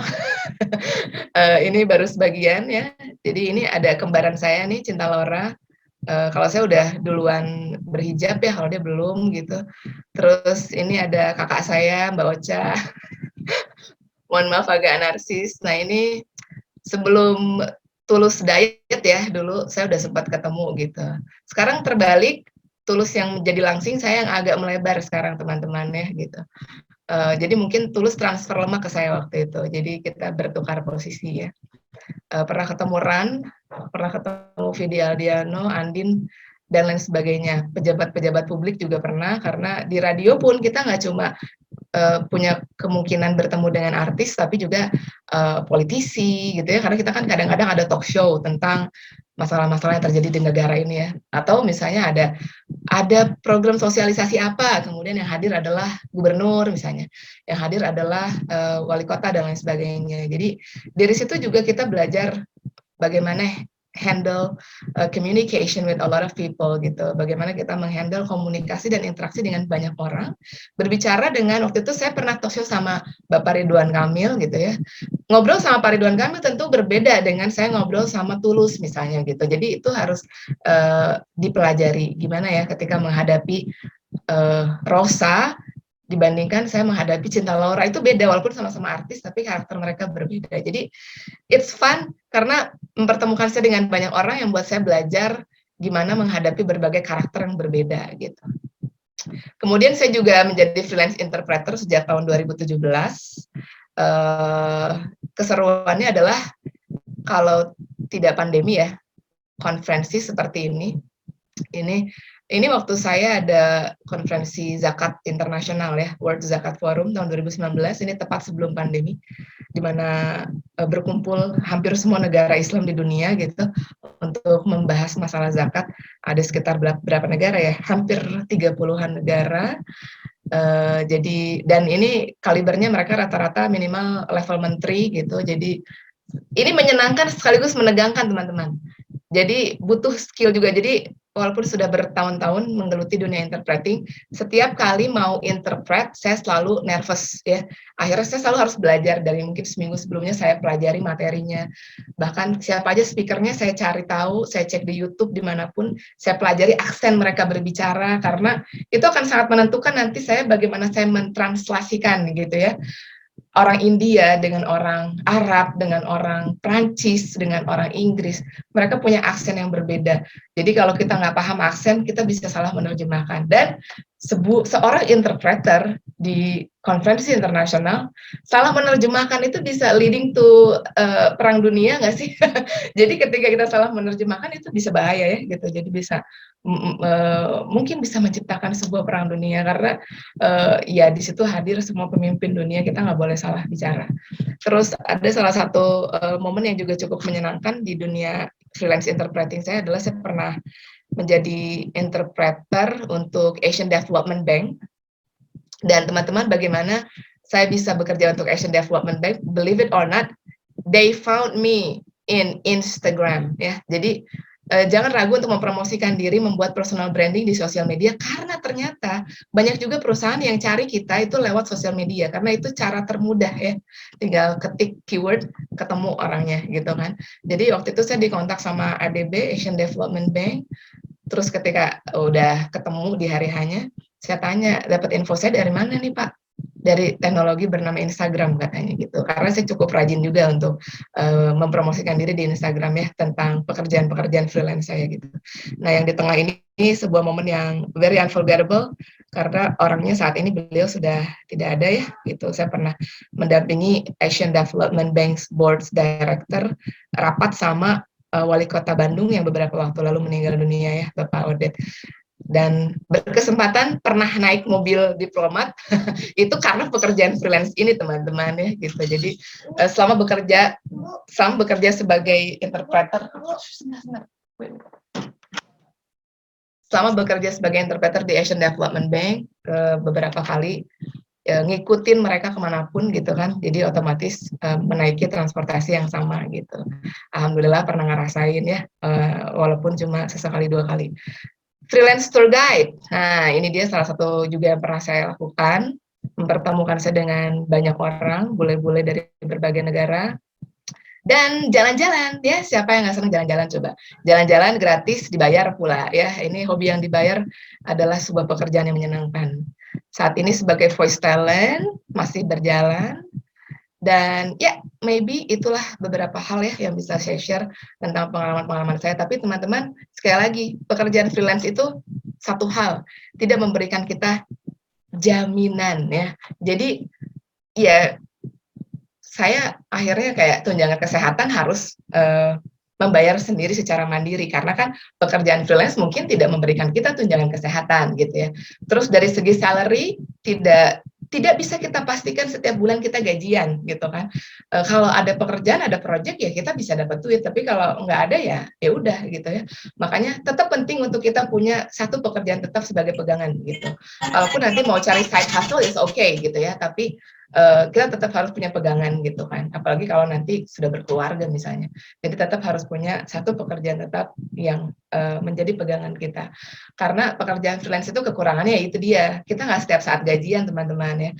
Ini baru sebagian ya. Jadi ini ada kembaran saya nih, Cinta Laura. Kalau saya udah duluan berhijab ya, kalau dia belum gitu. Terus ini ada kakak saya, Mbak Ocha. Mohon maaf agak narsis. Nah, ini sebelum Tulus diet ya, dulu saya udah sempat ketemu gitu. Sekarang terbalik, Tulus yang menjadi langsing, saya yang agak melebar sekarang teman-teman ya gitu. Jadi mungkin Tulus transfer lemak ke saya waktu itu. Jadi kita bertukar posisi ya. Pernah ketemu Ran, pernah ketemu Vidi Aldiano, Andin, dan lain sebagainya. Pejabat-pejabat publik juga pernah, karena di radio pun kita nggak cuma punya kemungkinan bertemu dengan artis, tapi juga politisi gitu ya, karena kita kan kadang-kadang ada talk show tentang masalah-masalah yang terjadi di negara ini ya, atau misalnya ada program sosialisasi apa, kemudian yang hadir adalah gubernur misalnya, yang hadir adalah wali kota dan lain sebagainya. Jadi dari situ juga kita belajar bagaimana handle communication with a lot of people gitu. Bagaimana kita menghandle komunikasi dan interaksi dengan banyak orang. Berbicara dengan, waktu itu saya pernah talk show sama Bapak Ridwan Kamil gitu ya. Ngobrol sama Pak Ridwan Kamil tentu berbeda dengan saya ngobrol sama Tulus misalnya gitu. Jadi itu harus dipelajari gimana ya ketika menghadapi Rosa dibandingkan saya menghadapi Cinta Laura, itu beda walaupun sama-sama artis tapi karakter mereka berbeda. Jadi it's fun karena mempertemukan saya dengan banyak orang yang buat saya belajar gimana menghadapi berbagai karakter yang berbeda gitu. Kemudian saya juga menjadi freelance interpreter sejak tahun 2017. Keseruannya adalah kalau tidak pandemi ya, konferensi seperti ini waktu saya ada konferensi zakat internasional ya, World Zakat Forum tahun 2019, ini tepat sebelum pandemi, di mana berkumpul hampir semua negara Islam di dunia gitu untuk membahas masalah zakat. Ada sekitar berapa negara ya? Hampir 30-an negara. Jadi dan ini kalibernya mereka rata-rata minimal level menteri gitu. Jadi ini menyenangkan sekaligus menegangkan teman-teman. Jadi butuh skill juga. Jadi walaupun sudah bertahun-tahun menggeluti dunia interpreting, setiap kali mau interpret saya selalu nervous ya. Akhirnya saya selalu harus belajar dari mungkin seminggu sebelumnya saya pelajari materinya. Bahkan siapa aja speakernya saya cari tahu, saya cek di YouTube dimanapun, saya pelajari aksen mereka berbicara karena itu akan sangat menentukan nanti saya bagaimana saya mentranslasikan gitu ya. Orang India dengan orang Arab, dengan orang Prancis, dengan orang Inggris, mereka punya aksen yang berbeda. Jadi kalau kita nggak paham aksen, kita bisa salah menerjemahkan. Dan seorang interpreter di konferensi internasional salah menerjemahkan itu bisa leading to perang dunia nggak sih? Jadi ketika kita salah menerjemahkan itu bisa bahaya ya gitu. Jadi bisa mungkin bisa menciptakan sebuah perang dunia karena ya di situ hadir semua pemimpin dunia, kita nggak boleh salah bicara. Terus ada salah satu momen yang juga cukup menyenangkan di dunia freelance interpreting saya adalah saya pernah menjadi interpreter untuk Asian Development Bank. Dan teman-teman, bagaimana saya bisa bekerja untuk Asian Development Bank? Believe it or not, they found me in Instagram ya. Jadi jangan ragu untuk mempromosikan diri, membuat personal branding di sosial media, karena ternyata banyak juga perusahaan yang cari kita itu lewat sosial media, karena itu cara termudah ya, tinggal ketik keyword, ketemu orangnya gitu kan. Jadi waktu itu saya dikontak sama ADB, Asian Development Bank, terus ketika udah ketemu di hari hanya, saya tanya, dapat info saya dari mana nih Pak? Dari teknologi bernama Instagram katanya gitu. Karena saya cukup rajin juga untuk mempromosikan diri di Instagram ya tentang pekerjaan-pekerjaan freelance saya gitu. Nah yang di tengah ini sebuah momen yang very unforgettable karena orangnya saat ini beliau sudah tidak ada ya gitu. Saya pernah mendampingi Asian Development Bank's Board Director rapat sama Wali Kota Bandung yang beberapa waktu lalu meninggal dunia ya, Bapak Odet. Dan berkesempatan pernah naik mobil diplomat itu karena pekerjaan freelance ini teman-teman ya gitu. Jadi selama bekerja sebagai interpreter di Asian Development Bank beberapa kali ngikutin mereka kemanapun gitu kan, jadi otomatis menaiki transportasi yang sama gitu. Alhamdulillah pernah ngerasain ya, walaupun cuma sesekali 2 kali. Freelance tour guide, nah ini dia salah satu juga yang pernah saya lakukan, mempertemukan saya dengan banyak orang, bule-bule dari berbagai negara, dan jalan-jalan ya, siapa yang nggak senang jalan-jalan coba, jalan-jalan gratis dibayar pula ya, ini hobi yang dibayar adalah sebuah pekerjaan yang menyenangkan. Saat ini sebagai voice talent masih berjalan, dan ya maybe itulah beberapa hal ya yang bisa saya share tentang pengalaman-pengalaman saya. Tapi teman-teman, sekali lagi, pekerjaan freelance itu satu hal, tidak memberikan kita jaminan ya. Jadi ya saya akhirnya kayak tunjangan kesehatan harus membayar sendiri secara mandiri, karena kan pekerjaan freelance mungkin tidak memberikan kita tunjangan kesehatan gitu ya. Terus dari segi salary tidak bisa kita pastikan setiap bulan kita gajian gitu kan. Kalau ada pekerjaan, ada project ya kita bisa dapat duit, tapi kalau nggak ada ya udah gitu ya. Makanya tetap penting untuk kita punya satu pekerjaan tetap sebagai pegangan gitu. Walaupun nanti mau cari side hustle is okay gitu ya, tapi kita tetap harus punya pegangan gitu kan, apalagi kalau nanti sudah berkeluarga misalnya. Jadi tetap harus punya satu pekerjaan tetap yang menjadi pegangan kita. Karena pekerjaan freelance itu kekurangannya ya itu dia, kita nggak setiap saat gajian teman-teman ya.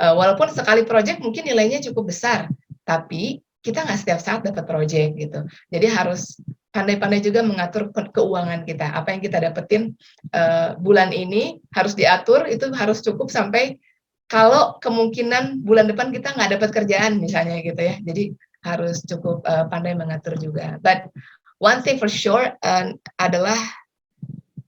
Walaupun sekali project mungkin nilainya cukup besar, tapi kita nggak setiap saat dapat project gitu. Jadi harus pandai-pandai juga mengatur keuangan kita. Apa yang kita dapetin bulan ini harus diatur, itu harus cukup sampai kalau kemungkinan bulan depan kita nggak dapat kerjaan misalnya gitu ya. Jadi harus cukup pandai mengatur juga. But one thing for sure adalah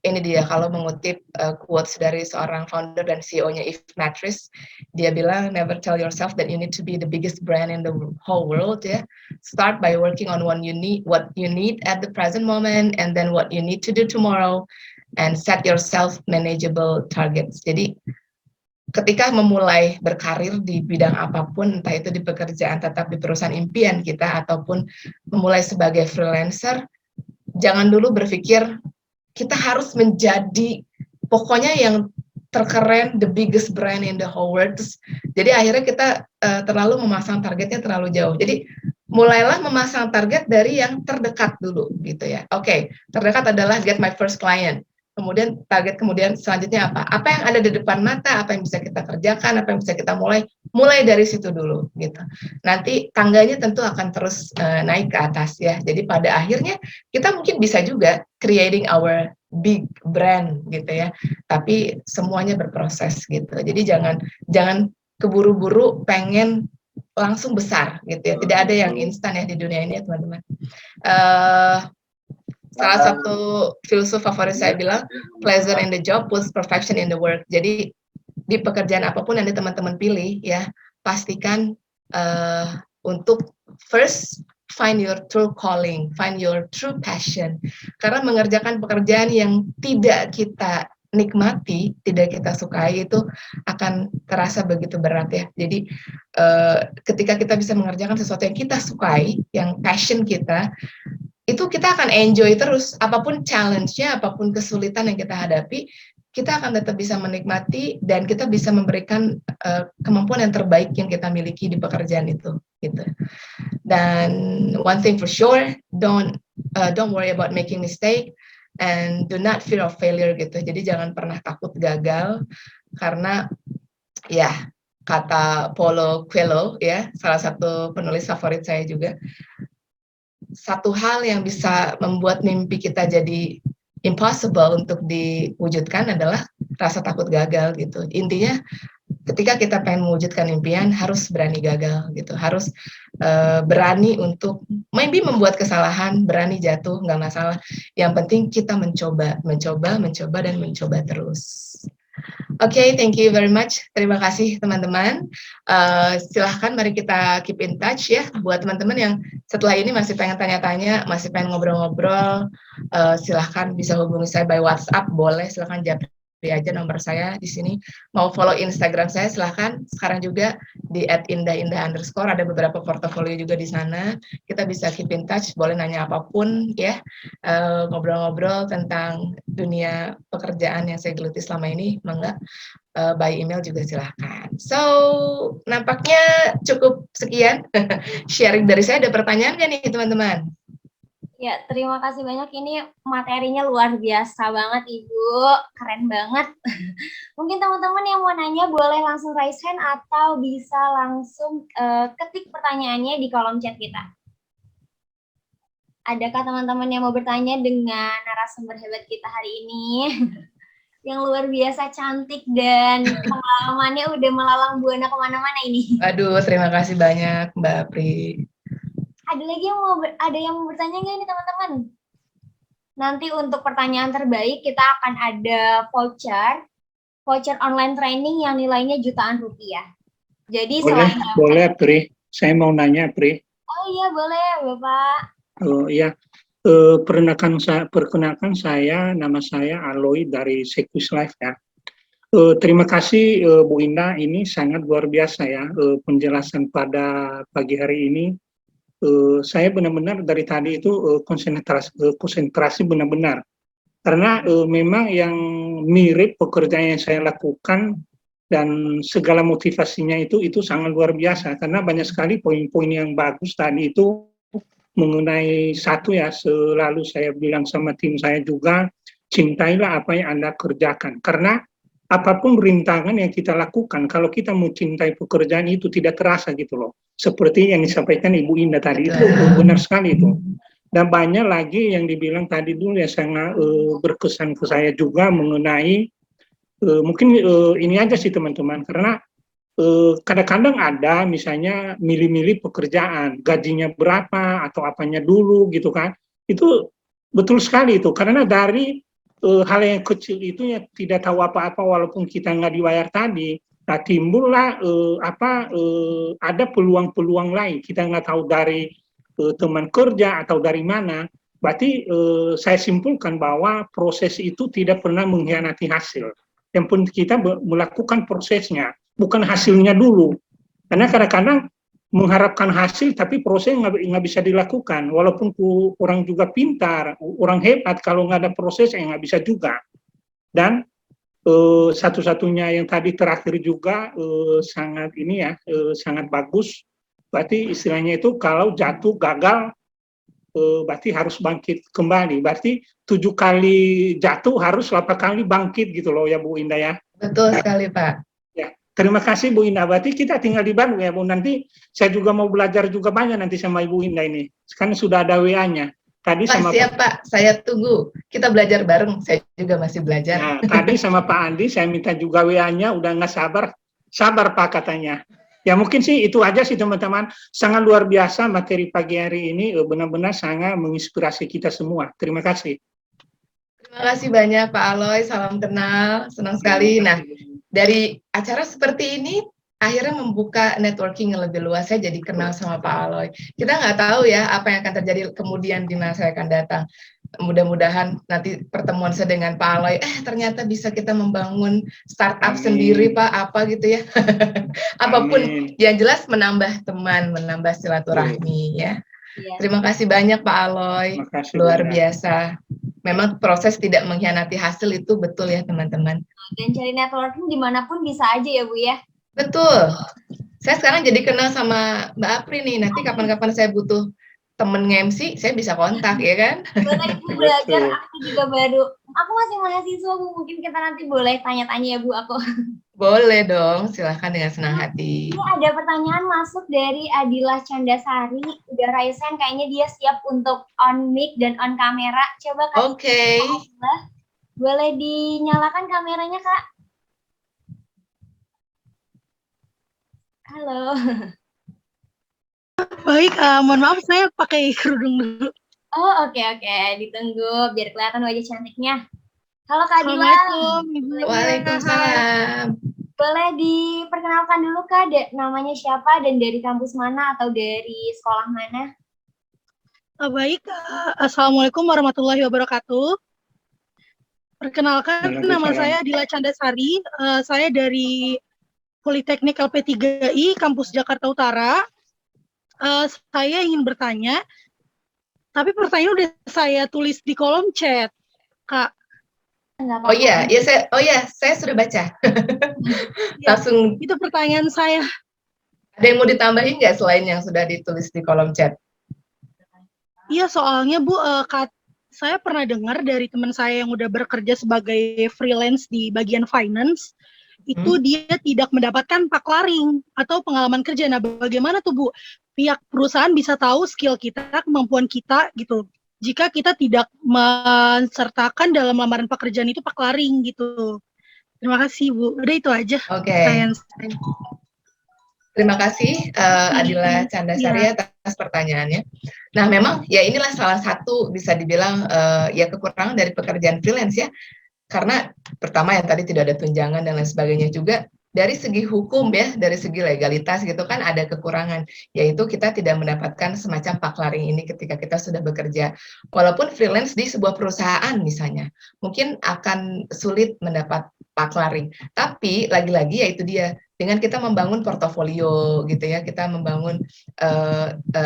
ini dia, kalau mengutip quotes dari seorang founder dan CEO-nya If Mattress, dia bilang never tell yourself that you need to be the biggest brand in the whole world ya. Start by working on what you need at the present moment, and then what you need to do tomorrow, and set yourself manageable targets. Jadi ketika memulai berkarir di bidang apapun, entah itu di pekerjaan tetap di perusahaan impian kita ataupun memulai sebagai freelancer, jangan dulu berpikir kita harus menjadi pokoknya yang terkeren, the biggest brand in the whole world. Jadi akhirnya kita terlalu memasang targetnya terlalu jauh. Jadi mulailah memasang target dari yang terdekat dulu gitu ya. Oke, terdekat adalah get my first client. Kemudian target kemudian selanjutnya apa? Apa yang ada di depan mata, apa yang bisa kita kerjakan, apa yang bisa kita mulai dari situ dulu gitu. Nanti tangganya tentu akan terus naik ke atas ya. Jadi pada akhirnya kita mungkin bisa juga creating our big brand gitu ya. Tapi semuanya berproses gitu. Jadi jangan keburu-buru pengen langsung besar gitu ya. Tidak ada yang instan ya di dunia ini ya teman-teman. Salah satu filsuf favorit saya bilang, pleasure in the job puts perfection in the work. Jadi di pekerjaan apapun yang teman-teman pilih ya, pastikan untuk first find your true calling, find your true passion. Karena mengerjakan pekerjaan yang tidak kita nikmati, tidak kita sukai itu akan terasa begitu berat ya. Jadi ketika kita bisa mengerjakan sesuatu yang kita sukai, yang passion kita, itu kita akan enjoy terus, apapun challenge-nya, apapun kesulitan yang kita hadapi, kita akan tetap bisa menikmati dan kita bisa memberikan kemampuan yang terbaik yang kita miliki di pekerjaan itu, gitu. Dan one thing for sure, don't worry about making mistake and do not fear of failure gitu. Jadi jangan pernah takut gagal karena ya kata Paulo Coelho ya, salah satu penulis favorit saya juga. Satu hal yang bisa membuat mimpi kita jadi impossible untuk diwujudkan adalah rasa takut gagal gitu. Intinya ketika kita pengen mewujudkan impian harus berani gagal gitu, harus berani untuk maybe membuat kesalahan, berani jatuh nggak masalah. Yang penting kita mencoba dan mencoba terus. Oke, thank you very much. Terima kasih teman-teman. Silahkan mari kita keep in touch ya. Buat teman-teman yang setelah ini masih pengen tanya-tanya, masih pengen ngobrol-ngobrol, silahkan bisa hubungi saya by WhatsApp, boleh. Silahkan japri aja nomor saya di sini. Mau follow Instagram saya, silahkan. Sekarang juga di @indah_indah_, ada beberapa portofolio juga di sana. Kita bisa keep in touch, boleh nanya apapun ya. Ngobrol-ngobrol tentang dunia pekerjaan yang saya geluti selama ini, mangga by email juga silahkan. So, nampaknya cukup sekian sharing dari saya. Ada pertanyaan nggak nih teman-teman? Ya, terima kasih banyak. Ini materinya luar biasa banget, Ibu. Keren banget. Mungkin teman-teman yang mau nanya boleh langsung raise hand atau bisa langsung ketik pertanyaannya di kolom chat kita. Adakah teman-teman yang mau bertanya dengan narasumber hebat kita hari ini? Yang luar biasa cantik dan pengalamannya udah melalang buana kemana-mana ini. Aduh, terima kasih banyak Mbak Pri. Ada lagi yang mau bertanya nggak ini teman-teman? Nanti untuk pertanyaan terbaik kita akan ada voucher online training yang nilainya jutaan rupiah. Jadi boleh Pri, saya mau nanya Pri. Oh iya boleh Bapak. Oh iya, perkenalkan saya, nama saya Aloy dari Sequis Life ya. Terima kasih Bu Indah, ini sangat luar biasa ya penjelasan pada pagi hari ini. Saya benar-benar dari tadi itu konsentrasi benar-benar karena memang yang mirip pekerjaan yang saya lakukan dan segala motivasinya itu sangat luar biasa karena banyak sekali poin-poin yang bagus tadi itu mengenai satu ya, selalu saya bilang sama tim saya juga, cintailah apa yang Anda kerjakan karena apapun rintangan yang kita lakukan kalau kita mencintai pekerjaan itu tidak terasa gitu loh, seperti yang disampaikan Ibu Indah tadi itu benar sekali itu. Dan banyak lagi yang dibilang tadi dulu ya sangat berkesan ke saya juga mengenai mungkin ini aja sih teman-teman, karena kadang-kadang ada misalnya milih-milih pekerjaan, gajinya berapa atau apanya dulu gitu kan, itu betul sekali itu, karena dari hal yang kecil itu ya tidak tahu apa-apa walaupun kita nggak dibayar tadi, nah timbullah ada peluang-peluang lain, kita nggak tahu dari teman kerja atau dari mana, berarti saya simpulkan bahwa proses itu tidak pernah mengkhianati hasil. Yang penting kita melakukan prosesnya, bukan hasilnya dulu. Karena kadang-kadang mengharapkan hasil tapi proses nggak bisa dilakukan. Walaupun orang juga pintar, orang hebat, kalau nggak ada proses nggak bisa juga. Dan satu-satunya yang tadi terakhir juga sangat ini ya, sangat bagus. Berarti istilahnya itu kalau jatuh gagal, berarti harus bangkit kembali. Berarti 7 kali jatuh harus 8 kali bangkit gitu loh ya Bu Indah ya. Betul sekali Pak. Ya, terima kasih Bu Indah. Berarti kita tinggal di Bandung ya Bu. Nanti saya juga mau belajar juga banyak nanti sama Ibu Indah ini. Sekarang sudah ada WA-nya. Tadi Pak, sama siap Pak, saya tunggu. Kita belajar bareng, saya juga masih belajar. Nah, tadi sama Pak Andi saya minta juga WA-nya, udah nggak sabar Pak katanya. Ya mungkin sih itu aja sih teman-teman, sangat luar biasa materi pagi hari ini, benar-benar sangat menginspirasi kita semua. Terima kasih. Terima kasih banyak Pak Aloy, salam kenal, senang sekali. Nah, dari acara seperti ini, akhirnya membuka networking yang lebih luas, saya jadi kenal sama Pak Aloy. Kita nggak tahu ya apa yang akan terjadi kemudian di masa yang akan datang. Mudah-mudahan nanti pertemuan saya dengan Pak Aloy, ternyata bisa kita membangun startup sendiri Pak, apa gitu ya. Apapun, yang jelas menambah teman, menambah silaturahmi ya. Terima kasih banyak Pak Aloy, luar biasa. Memang proses tidak mengkhianati hasil itu betul ya teman-teman. Dan cari networking dimanapun bisa aja ya Bu ya. Betul. Saya sekarang jadi kenal sama Mbak Apri nih, nanti kapan-kapan saya butuh temen nge-MC, saya bisa kontak ya kan. Boleh Bu belajar, aku juga baru, aku masih mahasiswa Bu, mungkin kita nanti boleh tanya-tanya ya Bu aku. Boleh dong, silahkan dengan senang hati. Ini ada pertanyaan masuk dari Adila Candasari, udah raise hand, kayaknya dia siap untuk on mic dan on kamera. Coba Kak. Oke. Boleh dinyalakan kameranya Kak? Halo. Baik, mohon maaf saya pakai kerudung dulu. Oh oke, ditunggu biar kelihatan wajah cantiknya. Halo Kak Adila. Waalaikumsalam. Boleh diperkenalkan dulu Kak, namanya siapa dan dari kampus mana atau dari sekolah mana? Baik, Assalamualaikum warahmatullahi wabarakatuh. Perkenalkan, nama saya Adila Candasari, saya dari Politeknik LP3I, Kampus Jakarta Utara. Saya ingin bertanya, tapi pertanyaan udah saya tulis di kolom chat, Kak. Oh iya, saya sudah baca. Langsung. Itu pertanyaan saya. Ada yang mau ditambahin nggak selain yang sudah ditulis di kolom chat? Iya, soalnya Bu, saya pernah dengar dari teman saya yang udah bekerja sebagai freelance di bagian finance, itu dia tidak mendapatkan paklaring atau pengalaman kerja. Nah, bagaimana tuh Bu? Pihak perusahaan bisa tahu skill kita, kemampuan kita gitu. Jika kita tidak mensertakan dalam lamaran pekerjaan itu paklaring gitu. Terima kasih Bu. Udah itu aja. Oke. Terima kasih Adila Candasari atas pertanyaannya. Nah, memang ya inilah salah satu bisa dibilang ya kekurangan dari pekerjaan freelance ya. Karena pertama yang tadi tidak ada tunjangan dan lain sebagainya juga. Dari segi hukum ya, dari segi legalitas gitu kan ada kekurangan, yaitu kita tidak mendapatkan semacam paklaring ini ketika kita sudah bekerja. Walaupun freelance di sebuah perusahaan misalnya, mungkin akan sulit mendapat paklaring. Tapi lagi-lagi ya itu dia, dengan kita membangun portofolio gitu ya, kita membangun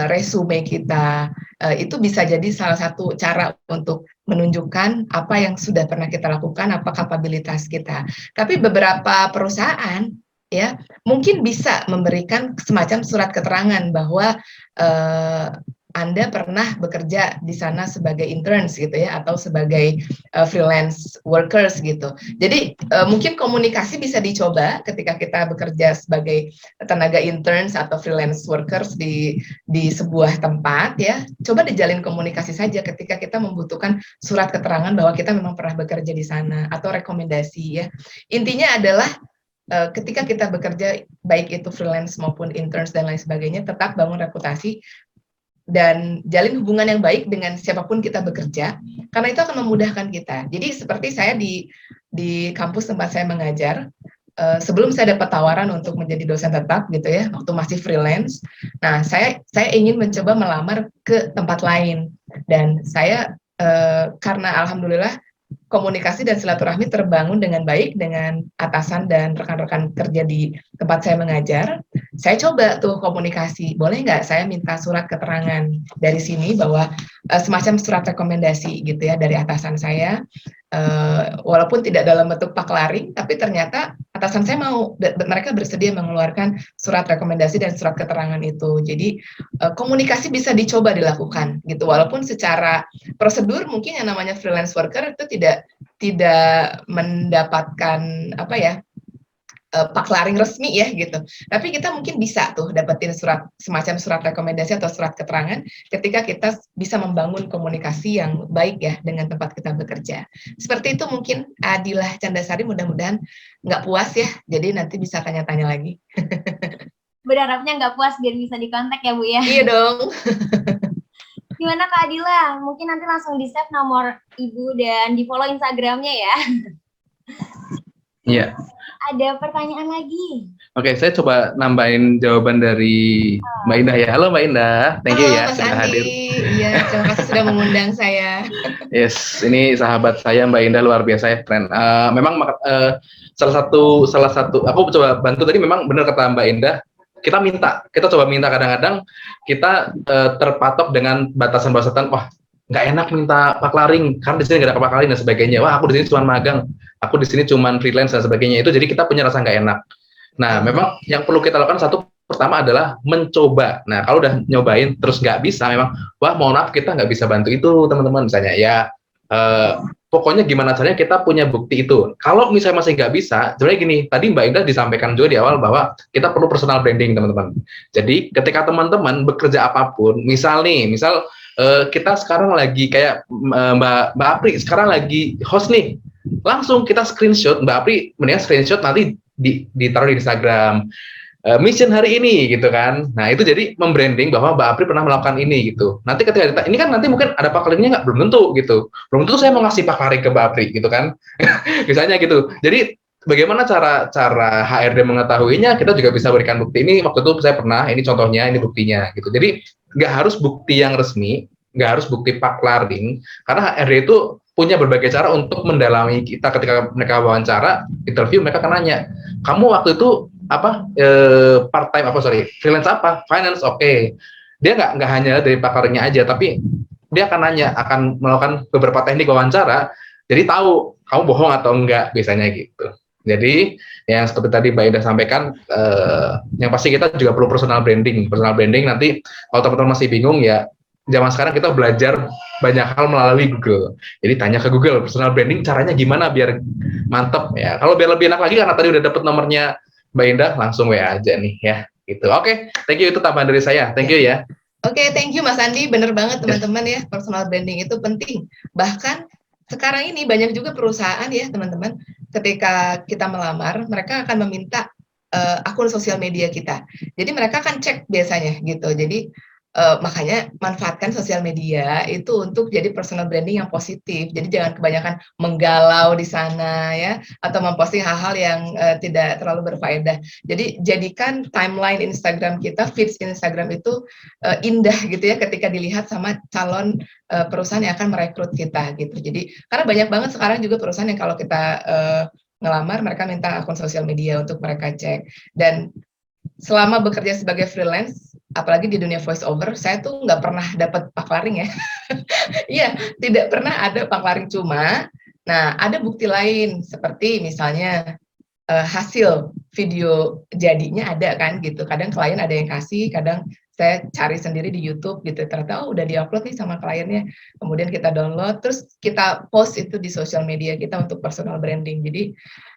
resume kita, itu bisa jadi salah satu cara untuk menunjukkan apa yang sudah pernah kita lakukan, apa kapabilitas kita. Tapi beberapa perusahaan ya mungkin bisa memberikan semacam surat keterangan bahwa Anda pernah bekerja di sana sebagai interns gitu ya, atau sebagai freelance workers gitu. Jadi mungkin komunikasi bisa dicoba ketika kita bekerja sebagai tenaga interns atau freelance workers di sebuah tempat ya. Coba dijalin komunikasi saja ketika kita membutuhkan surat keterangan bahwa kita memang pernah bekerja di sana atau rekomendasi ya. Intinya adalah ketika kita bekerja baik itu freelance maupun interns dan lain sebagainya, tetap bangun reputasi dan jalin hubungan yang baik dengan siapapun kita bekerja, karena itu akan memudahkan kita. Jadi seperti saya di kampus tempat saya mengajar, sebelum saya dapat tawaran untuk menjadi dosen tetap gitu ya, waktu masih freelance, nah saya ingin mencoba melamar ke tempat lain, dan saya karena alhamdulillah komunikasi dan silaturahmi terbangun dengan baik dengan atasan dan rekan-rekan kerja di tempat saya mengajar. Saya coba tuh komunikasi, boleh nggak saya minta surat keterangan dari sini bahwa semacam surat rekomendasi gitu ya dari atasan saya, walaupun tidak dalam bentuk paklaring, tapi ternyata atasan saya mau, mereka bersedia mengeluarkan surat rekomendasi dan surat keterangan itu. Jadi komunikasi bisa dicoba dilakukan gitu, walaupun secara prosedur mungkin yang namanya freelance worker itu tidak mendapatkan apa ya, paklaring resmi ya gitu. Tapi kita mungkin bisa tuh dapetin semacam surat rekomendasi atau surat keterangan ketika kita bisa membangun komunikasi yang baik ya dengan tempat kita bekerja. Seperti itu mungkin Adilah Candasari, mudah-mudahan nggak puas ya. Jadi nanti bisa tanya-tanya lagi. Berharapnya nggak puas biar bisa dikontak ya Bu ya. Iya dong. Gimana Kak Adila? Mungkin nanti langsung di-save nomor Ibu dan di-follow Instagramnya ya. Iya. Ada pertanyaan lagi. Oke, saya coba nambahin jawaban dari Mbak Indah ya. Halo Mbak Indah, thank you ya Mas sudah Andi. hadir. Iya, terima kasih sudah mengundang saya. Yes, ini sahabat saya Mbak Indah luar biasa ya, keren. Memang salah satu aku coba bantu tadi, memang benar kata Mbak Indah. Kita coba minta, kadang-kadang kita terpatok dengan batasan-batasan. Wah, nggak enak minta paklaring karena di sini nggak ada paklaring dan sebagainya. Wah, aku di sini cuma magang, aku di sini cuma freelance dan sebagainya. Itu jadi kita punya rasa nggak enak. Nah, memang yang perlu kita lakukan pertama adalah mencoba. Nah, kalau udah nyobain terus nggak bisa, memang wah mohon maaf kita nggak bisa bantu itu teman-teman, misalnya ya. Pokoknya gimana caranya kita punya bukti itu. Kalau misalnya masih nggak bisa, sebenarnya gini, tadi Mbak Indah disampaikan juga di awal bahwa kita perlu personal branding teman-teman. Jadi ketika teman-teman bekerja apapun, misal kita sekarang lagi kayak Mbak Apri sekarang lagi host nih, langsung kita screenshot, Mbak Apri mendingan screenshot nanti ditaruh di Instagram. Mission hari ini gitu kan. Nah itu jadi membranding bahwa Mbak Apri pernah melakukan ini gitu. Nanti ketika ini kan nanti mungkin ada paklaringnya nggak, belum tentu gitu. Belum tentu saya mau ngasih paklaring ke Mbak Apri gitu kan. Misalnya gitu. Jadi bagaimana cara HRD mengetahuinya, kita juga bisa berikan bukti. Ini waktu itu saya pernah, ini contohnya, ini buktinya gitu. Jadi nggak harus bukti yang resmi, nggak harus bukti paklaring, karena HRD itu punya berbagai cara untuk mendalami kita. Ketika mereka wawancara, interview, mereka akan nanya, kamu waktu itu freelance apa? Finance, oke. Dia nggak hanya dari pakarnya aja, tapi dia akan nanya, akan melakukan beberapa teknik wawancara, jadi tahu kamu bohong atau enggak, biasanya gitu. Jadi yang seperti tadi Mbak Indah sampaikan, yang pasti kita juga perlu personal branding. Personal branding nanti kalau teman-teman masih bingung ya, zaman sekarang kita belajar banyak hal melalui Google. Jadi tanya ke Google, personal branding caranya gimana biar mantep ya. Kalau biar lebih enak lagi, karena tadi udah dapet nomornya Mbak Indah, langsung WA aja nih ya. Gitu. Oke, thank you, itu tambahan dari saya. Thank you ya. Oke, thank you Mas Andi. Bener banget teman-teman ya, personal branding itu penting. Bahkan sekarang ini banyak juga perusahaan ya teman-teman, ketika kita melamar, mereka akan meminta akun sosial media kita. Jadi mereka akan cek biasanya gitu. Jadi makanya manfaatkan sosial media itu untuk jadi personal branding yang positif. Jadi jangan kebanyakan menggalau di sana ya, atau memposting hal-hal yang tidak terlalu berfaedah. Jadi jadikan timeline Instagram kita, feeds Instagram itu indah gitu ya ketika dilihat sama calon perusahaan yang akan merekrut kita gitu. Jadi karena banyak banget sekarang juga perusahaan yang kalau kita ngelamar, mereka minta akun sosial media untuk mereka cek. Dan selama bekerja sebagai freelance, apalagi di dunia voice over, saya tuh nggak pernah dapat paklaring ya. Iya, tidak pernah ada paklaring, cuma, nah ada bukti lain seperti misalnya hasil video jadinya ada kan gitu. Kadang klien ada yang kasih, kadang saya cari sendiri di YouTube gitu. Ternyata udah diupload nih sama kliennya. Kemudian kita download, terus kita post itu di sosial media kita untuk personal branding. Jadi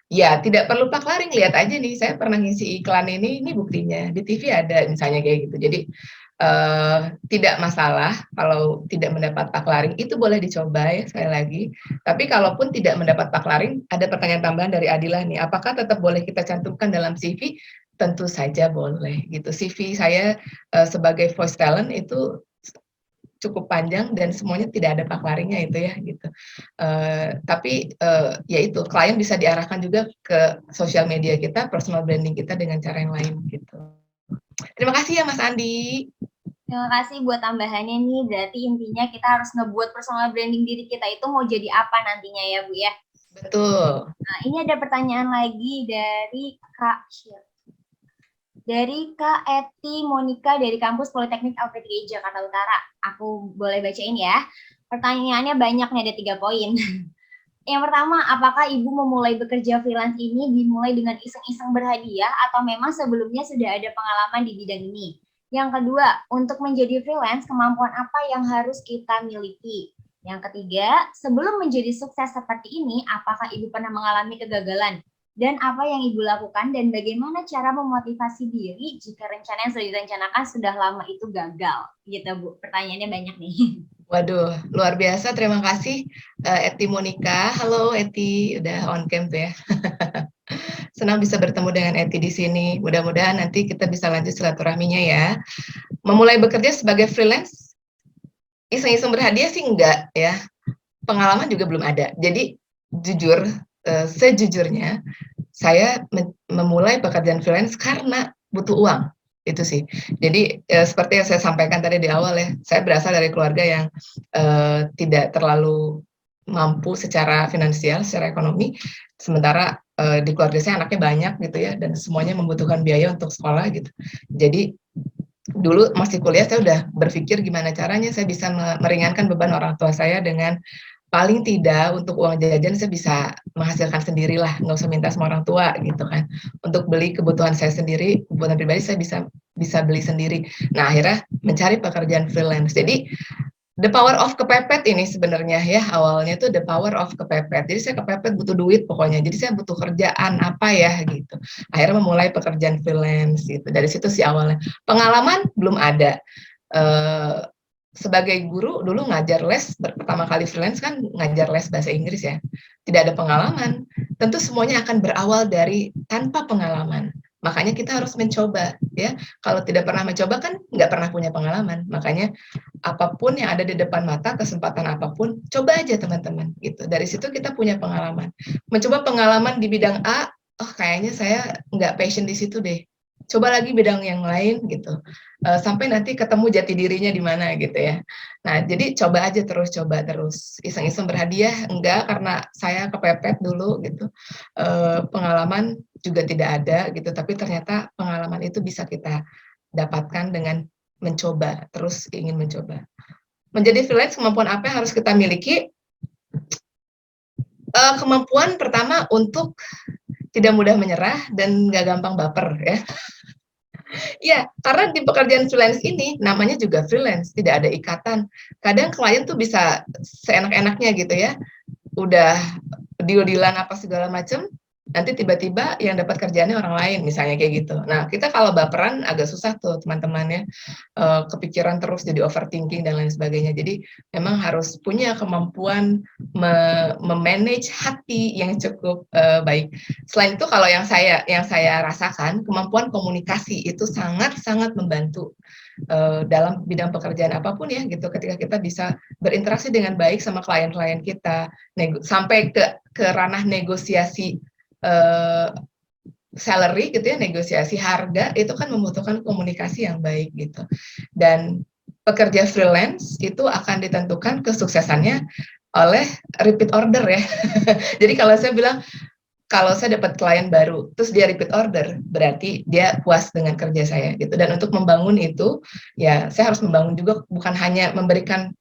ya tidak perlu paklaring, lihat aja nih, saya pernah ngisi iklan ini buktinya di TV ada misalnya kayak gitu. Jadi tidak masalah kalau tidak mendapat paklaring, itu boleh dicoba ya sekali lagi. Tapi kalaupun tidak mendapat paklaring, ada pertanyaan tambahan dari Adila nih, apakah tetap boleh kita cantumkan dalam CV? Tentu saja boleh gitu. CV saya sebagai voice talent itu cukup panjang dan semuanya tidak ada paklaringnya itu ya gitu. Tapi ya itu, klien bisa diarahkan juga ke sosial media kita, personal branding kita dengan cara yang lain gitu. Terima kasih ya Mas Andi. Terima kasih buat tambahannya nih. Berarti intinya kita harus ngebuat personal branding diri kita itu mau jadi apa nantinya ya Bu ya. Betul. Nah, ini ada pertanyaan lagi dari Kak Eti Monica dari kampus Politeknik Alfred Jakarta Utara. Aku boleh bacain ya. Pertanyaannya banyak nih, ada 3 poin. Yang pertama, apakah Ibu memulai bekerja freelance ini dimulai dengan iseng-iseng berhadiah atau memang sebelumnya sudah ada pengalaman di bidang ini? Yang kedua, untuk menjadi freelance, kemampuan apa yang harus kita miliki? Yang ketiga, sebelum menjadi sukses seperti ini, apakah Ibu pernah mengalami kegagalan? Dan apa yang Ibu lakukan dan bagaimana cara memotivasi diri jika rencana yang sudah direncanakan sudah lama itu gagal? Gitu Bu, pertanyaannya banyak nih. Waduh, luar biasa. Terima kasih Eti Monica. Halo Eti, udah on cam tuh ya. Senang bisa bertemu dengan Eti di sini. Mudah-mudahan nanti kita bisa lanjut silaturahminya ya. Memulai bekerja sebagai freelance, iseng-iseng berhadiah sih enggak ya. Pengalaman juga belum ada. Jadi jujur, sejujurnya, saya memulai pekerjaan freelance karena butuh uang. Itu sih. Jadi seperti yang saya sampaikan tadi di awal ya, saya berasal dari keluarga yang tidak terlalu mampu secara finansial, secara ekonomi. Sementara di keluarga saya anaknya banyak gitu ya, dan semuanya membutuhkan biaya untuk sekolah gitu. Jadi dulu masih kuliah saya udah berpikir gimana caranya saya bisa meringankan beban orang tua saya dengan paling tidak untuk uang jajan saya bisa menghasilkan sendirilah, nggak usah minta sama orang tua gitu kan. Untuk beli kebutuhan saya sendiri, kebutuhan pribadi saya bisa beli sendiri. Nah akhirnya mencari pekerjaan freelance. Jadi the power of kepepet ini sebenarnya ya, awalnya tuh the power of kepepet. Jadi saya kepepet butuh duit pokoknya. Jadi saya butuh kerjaan apa ya gitu. Akhirnya memulai pekerjaan freelance gitu. Dari situ sih awalnya. Pengalaman belum ada. Sebagai guru dulu ngajar les, pertama kali freelance kan ngajar les bahasa Inggris ya. Tidak ada pengalaman. Tentu semuanya akan berawal dari tanpa pengalaman. Makanya kita harus mencoba ya. Kalau tidak pernah mencoba kan nggak pernah punya pengalaman. Makanya apapun yang ada di depan mata, kesempatan apapun, coba aja teman-teman gitu. Dari situ kita punya pengalaman. Mencoba pengalaman di bidang A, oh kayaknya saya nggak passion di situ deh. Coba lagi bidang yang lain gitu. Sampai nanti ketemu jati dirinya di mana gitu ya. Nah, jadi coba terus. Iseng-iseng berhadiah enggak, karena saya kepepet dulu gitu. Pengalaman juga tidak ada gitu, tapi ternyata pengalaman itu bisa kita dapatkan dengan mencoba, terus ingin mencoba. Menjadi freelance, kemampuan apa yang harus kita miliki? Kemampuan pertama untuk tidak mudah menyerah dan nggak gampang baper ya. Ya, karena di pekerjaan freelance ini namanya juga freelance, tidak ada ikatan. Kadang klien tuh bisa seenak-enaknya gitu ya, udah deal-dealan apa segala macam, nanti tiba-tiba yang dapat kerjaannya orang lain, misalnya kayak gitu. Nah, kita kalau baperan agak susah tuh teman-teman ya, kepikiran terus jadi overthinking dan lain sebagainya. Jadi memang harus punya kemampuan memanage hati yang cukup baik. Selain itu kalau yang saya rasakan, kemampuan komunikasi itu sangat-sangat membantu dalam bidang pekerjaan apapun ya gitu. Ketika kita bisa berinteraksi dengan baik sama klien-klien kita, sampai ke ranah negosiasi salary gitu ya, negosiasi harga, itu kan membutuhkan komunikasi yang baik gitu. Dan pekerja freelance itu akan ditentukan kesuksesannya oleh repeat order ya. Jadi kalau saya bilang kalau saya dapat klien baru, terus dia repeat order, berarti dia puas dengan kerja saya gitu. Dan untuk membangun itu, ya saya harus membangun juga bukan hanya memberikan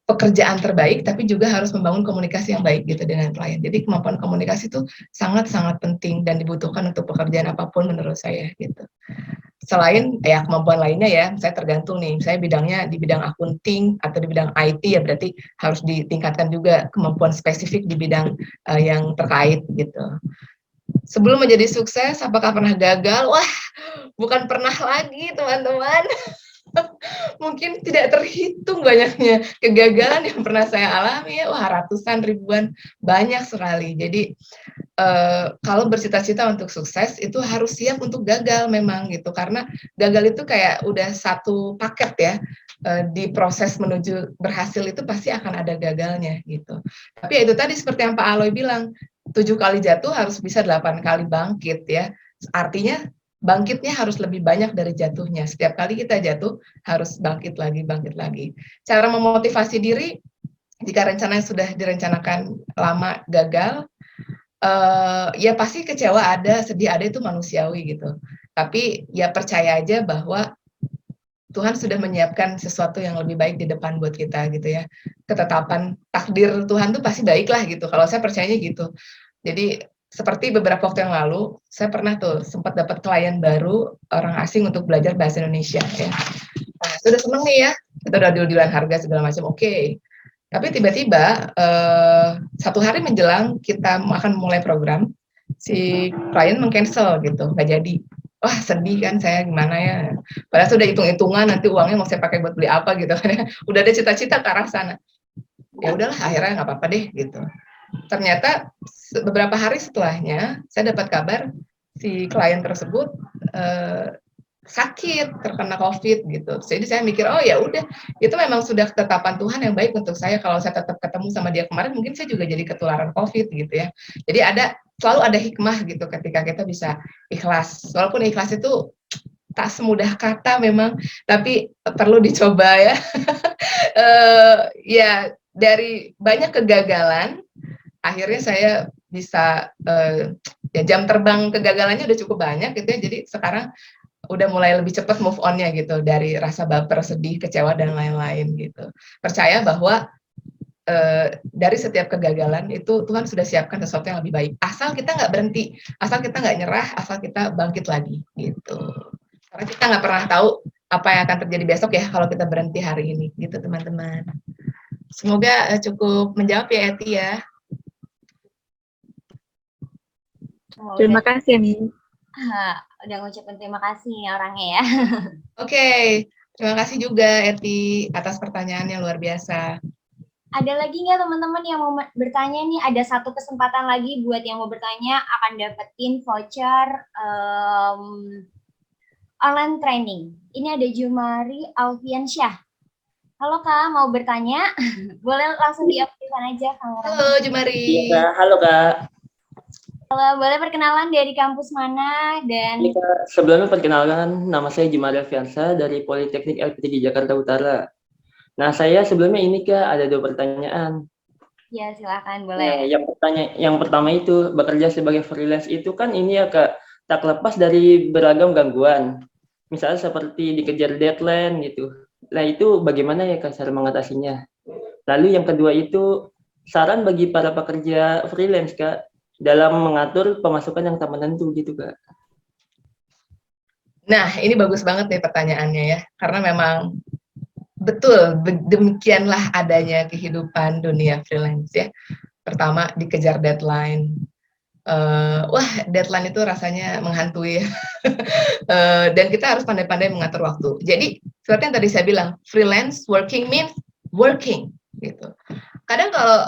pekerjaan terbaik, tapi juga harus membangun komunikasi yang baik gitu dengan klien. Jadi kemampuan komunikasi itu sangat-sangat penting dan dibutuhkan untuk pekerjaan apapun menurut saya gitu. Selain ya kemampuan lainnya ya, saya tergantung nih, saya bidangnya di bidang akunting atau di bidang IT ya berarti harus ditingkatkan juga kemampuan spesifik di bidang yang terkait gitu. Sebelum menjadi sukses, apakah pernah gagal? Wah, bukan pernah lagi teman-teman. Mungkin tidak terhitung banyaknya kegagalan yang pernah saya alami ya, wah ratusan ribuan, banyak sekali. Jadi kalau bercita-cita untuk sukses itu harus siap untuk gagal memang gitu, karena gagal itu kayak udah satu paket ya. Di proses menuju berhasil itu pasti akan ada gagalnya gitu. Tapi ya itu tadi seperti yang Pak Aloy bilang, 7 kali jatuh harus bisa 8 kali bangkit ya. Artinya bangkitnya harus lebih banyak dari jatuhnya. Setiap kali kita jatuh harus bangkit lagi, bangkit lagi. Cara memotivasi diri, jika rencana yang sudah direncanakan lama gagal, ya pasti kecewa ada, sedih ada, itu manusiawi gitu. Tapi ya percaya aja bahwa Tuhan sudah menyiapkan sesuatu yang lebih baik di depan buat kita gitu ya. Ketetapan takdir Tuhan tuh pasti baik lah gitu. Kalau saya percayanya gitu. Jadi seperti beberapa waktu yang lalu, saya pernah tuh sempat dapat klien baru orang asing untuk belajar bahasa Indonesia ya. Nah, sudah seneng nih ya, kita udah deal-dealan harga segala macam, oke. Tapi tiba-tiba 1 hari menjelang kita akan mulai program, si klien meng-cancel gitu, nggak jadi. Wah sedih kan saya, gimana ya. Padahal sudah hitung-hitungan nanti uangnya mau saya pakai buat beli apa gitu kan ya. Udah ada cita-cita ke arah sana. Ya udahlah akhirnya nggak apa-apa deh gitu. Ternyata beberapa hari setelahnya saya dapat kabar si klien tersebut sakit, terkena COVID gitu. Jadi saya mikir, oh ya udah, itu memang sudah ketetapan Tuhan yang baik untuk saya. Kalau saya tetap ketemu sama dia kemarin, mungkin saya juga jadi ketularan COVID gitu ya. Jadi selalu ada hikmah gitu ketika kita bisa ikhlas. Walaupun ikhlas itu tak semudah kata memang, tapi perlu dicoba ya. Ya dari banyak kegagalan, akhirnya saya bisa ya jam terbang kegagalannya udah cukup banyak gitu ya. Jadi sekarang udah mulai lebih cepat move on-nya gitu dari rasa baper, sedih, kecewa dan lain-lain gitu. Percaya bahwa dari setiap kegagalan itu Tuhan sudah siapkan sesuatu yang lebih baik. Asal kita nggak berhenti, asal kita nggak nyerah, asal kita bangkit lagi gitu. Karena kita nggak pernah tahu apa yang akan terjadi besok ya kalau kita berhenti hari ini gitu teman-teman. Semoga cukup menjawab ya Eti ya. Terima kasih Ani. Udah ngucapin terima kasih nih orangnya ya. Oke, terima kasih juga Eti atas pertanyaannya luar biasa. Ada lagi nggak teman-teman yang mau bertanya nih? Ada satu kesempatan lagi buat yang mau bertanya, akan dapetin voucher online training. Ini ada Jumari Alfiansyah. Halo Kak, mau bertanya? Boleh langsung diaktifkan aja kamera. Halo Jumari. Iya, halo Kak. Halo, boleh perkenalan dari kampus mana dan Ini Kak, sebelumnya perkenalkan, nama saya Jumari Alfiansyah dari Politeknik LPTJ Jakarta Utara. Nah, saya sebelumnya ini Kak, ada 2 pertanyaan. ya silakan Nah, boleh. yang pertama itu, bekerja sebagai freelance itu kan ini ya Kak, tak lepas dari beragam gangguan. Misalnya seperti dikejar deadline gitu. Nah, itu bagaimana ya Kak cara mengatasinya? Lalu yang kedua itu, saran bagi para pekerja freelance Kak, dalam mengatur pemasukan yang tak menentu gitu Kak. Nah, ini bagus banget nih pertanyaannya ya, karena memang betul demikianlah adanya kehidupan dunia freelance ya. Pertama dikejar deadline. Wah, deadline itu rasanya menghantui ya. Dan kita harus pandai-pandai mengatur waktu. Jadi, seperti yang tadi saya bilang, freelance working means working gitu. Kadang kalau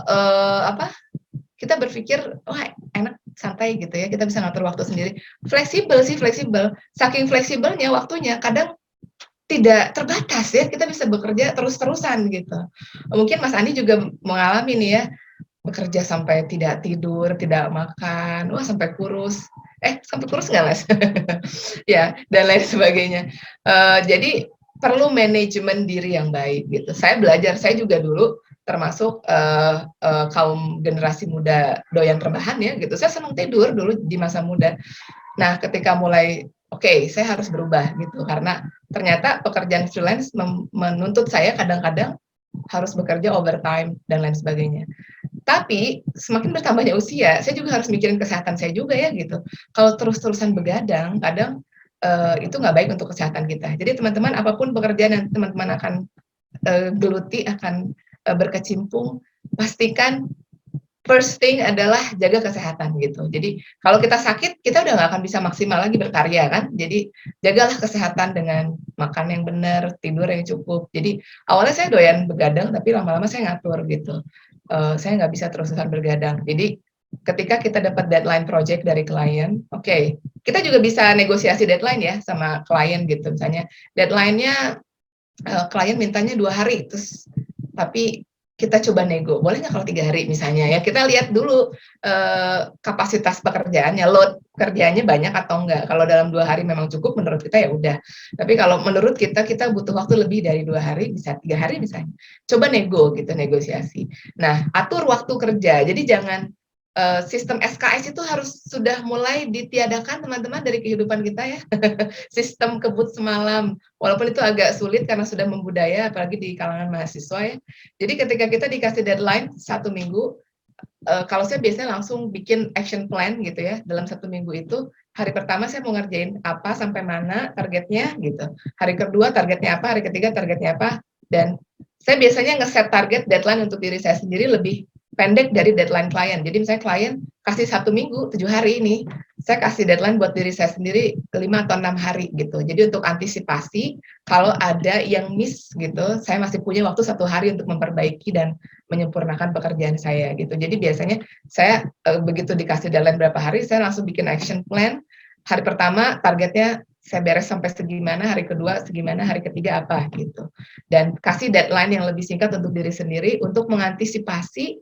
kita berpikir, wah enak santai gitu ya, kita bisa ngatur waktu sendiri. Fleksibel sih, fleksibel. Saking fleksibelnya waktunya, kadang tidak terbatas ya, kita bisa bekerja terus-terusan gitu. Mungkin Mas Andi juga mengalami nih ya, bekerja sampai tidak tidur, tidak makan, wah sampai kurus. Sampai kurus nggak Mas? Ya, dan lain sebagainya. Jadi perlu manajemen diri yang baik gitu. Saya belajar, saya juga dulu termasuk kaum generasi muda doyan rebahan ya gitu. Saya senang tidur dulu di masa muda. Nah, ketika mulai oke, saya harus berubah gitu karena ternyata pekerjaan freelance menuntut saya kadang-kadang harus bekerja overtime dan lain sebagainya. Tapi semakin bertambahnya usia, saya juga harus mikirin kesehatan saya juga ya gitu. Kalau terus-terusan begadang, kadang itu nggak baik untuk kesehatan kita. Jadi teman-teman, apapun pekerjaan yang teman-teman akan geluti, akan berkecimpung, pastikan first thing adalah jaga kesehatan gitu. Jadi kalau kita sakit, kita udah nggak akan bisa maksimal lagi berkarya kan. Jadi jagalah kesehatan dengan makan yang benar, tidur yang cukup. Jadi awalnya saya doyan begadang, tapi lama-lama saya ngatur gitu. Saya nggak bisa terus-terusan bergadang. Jadi ketika kita dapat deadline project dari klien, oke, kita juga bisa negosiasi deadline ya sama klien gitu. Misalnya deadline-nya klien mintanya 2 hari, terus tapi kita coba nego, boleh nggak kalau 3 hari misalnya ya, kita lihat dulu kapasitas pekerjaannya, load kerjanya banyak atau enggak. Kalau dalam 2 hari memang cukup, menurut kita ya udah. Tapi kalau menurut kita butuh waktu lebih dari 2 hari, bisa 3 hari misalnya. Coba nego gitu, negosiasi. Nah, atur waktu kerja, jadi jangan sistem SKS itu harus sudah mulai ditiadakan teman-teman dari kehidupan kita ya. Sistem kebut semalam, walaupun itu agak sulit karena sudah membudaya, apalagi di kalangan mahasiswa ya. Jadi ketika kita dikasih deadline 1 minggu, kalau saya biasanya langsung bikin action plan gitu ya. Dalam 1 minggu itu, hari pertama saya mau ngerjain apa, sampai mana targetnya gitu. Hari kedua targetnya apa, hari ketiga targetnya apa. Dan saya biasanya nge-set target deadline untuk diri saya sendiri lebih pendek dari deadline klien. Jadi misalnya klien kasih 1 minggu, 7 hari ini, saya kasih deadline buat diri saya sendiri 5 atau 6 hari gitu. Jadi untuk antisipasi kalau ada yang miss gitu, saya masih punya waktu 1 hari untuk memperbaiki dan menyempurnakan pekerjaan saya gitu. Jadi biasanya saya begitu dikasih deadline berapa hari, saya langsung bikin action plan. Hari pertama targetnya saya beres sampai segimana, hari kedua segimana, hari ketiga apa gitu. Dan kasih deadline yang lebih singkat untuk diri sendiri untuk mengantisipasi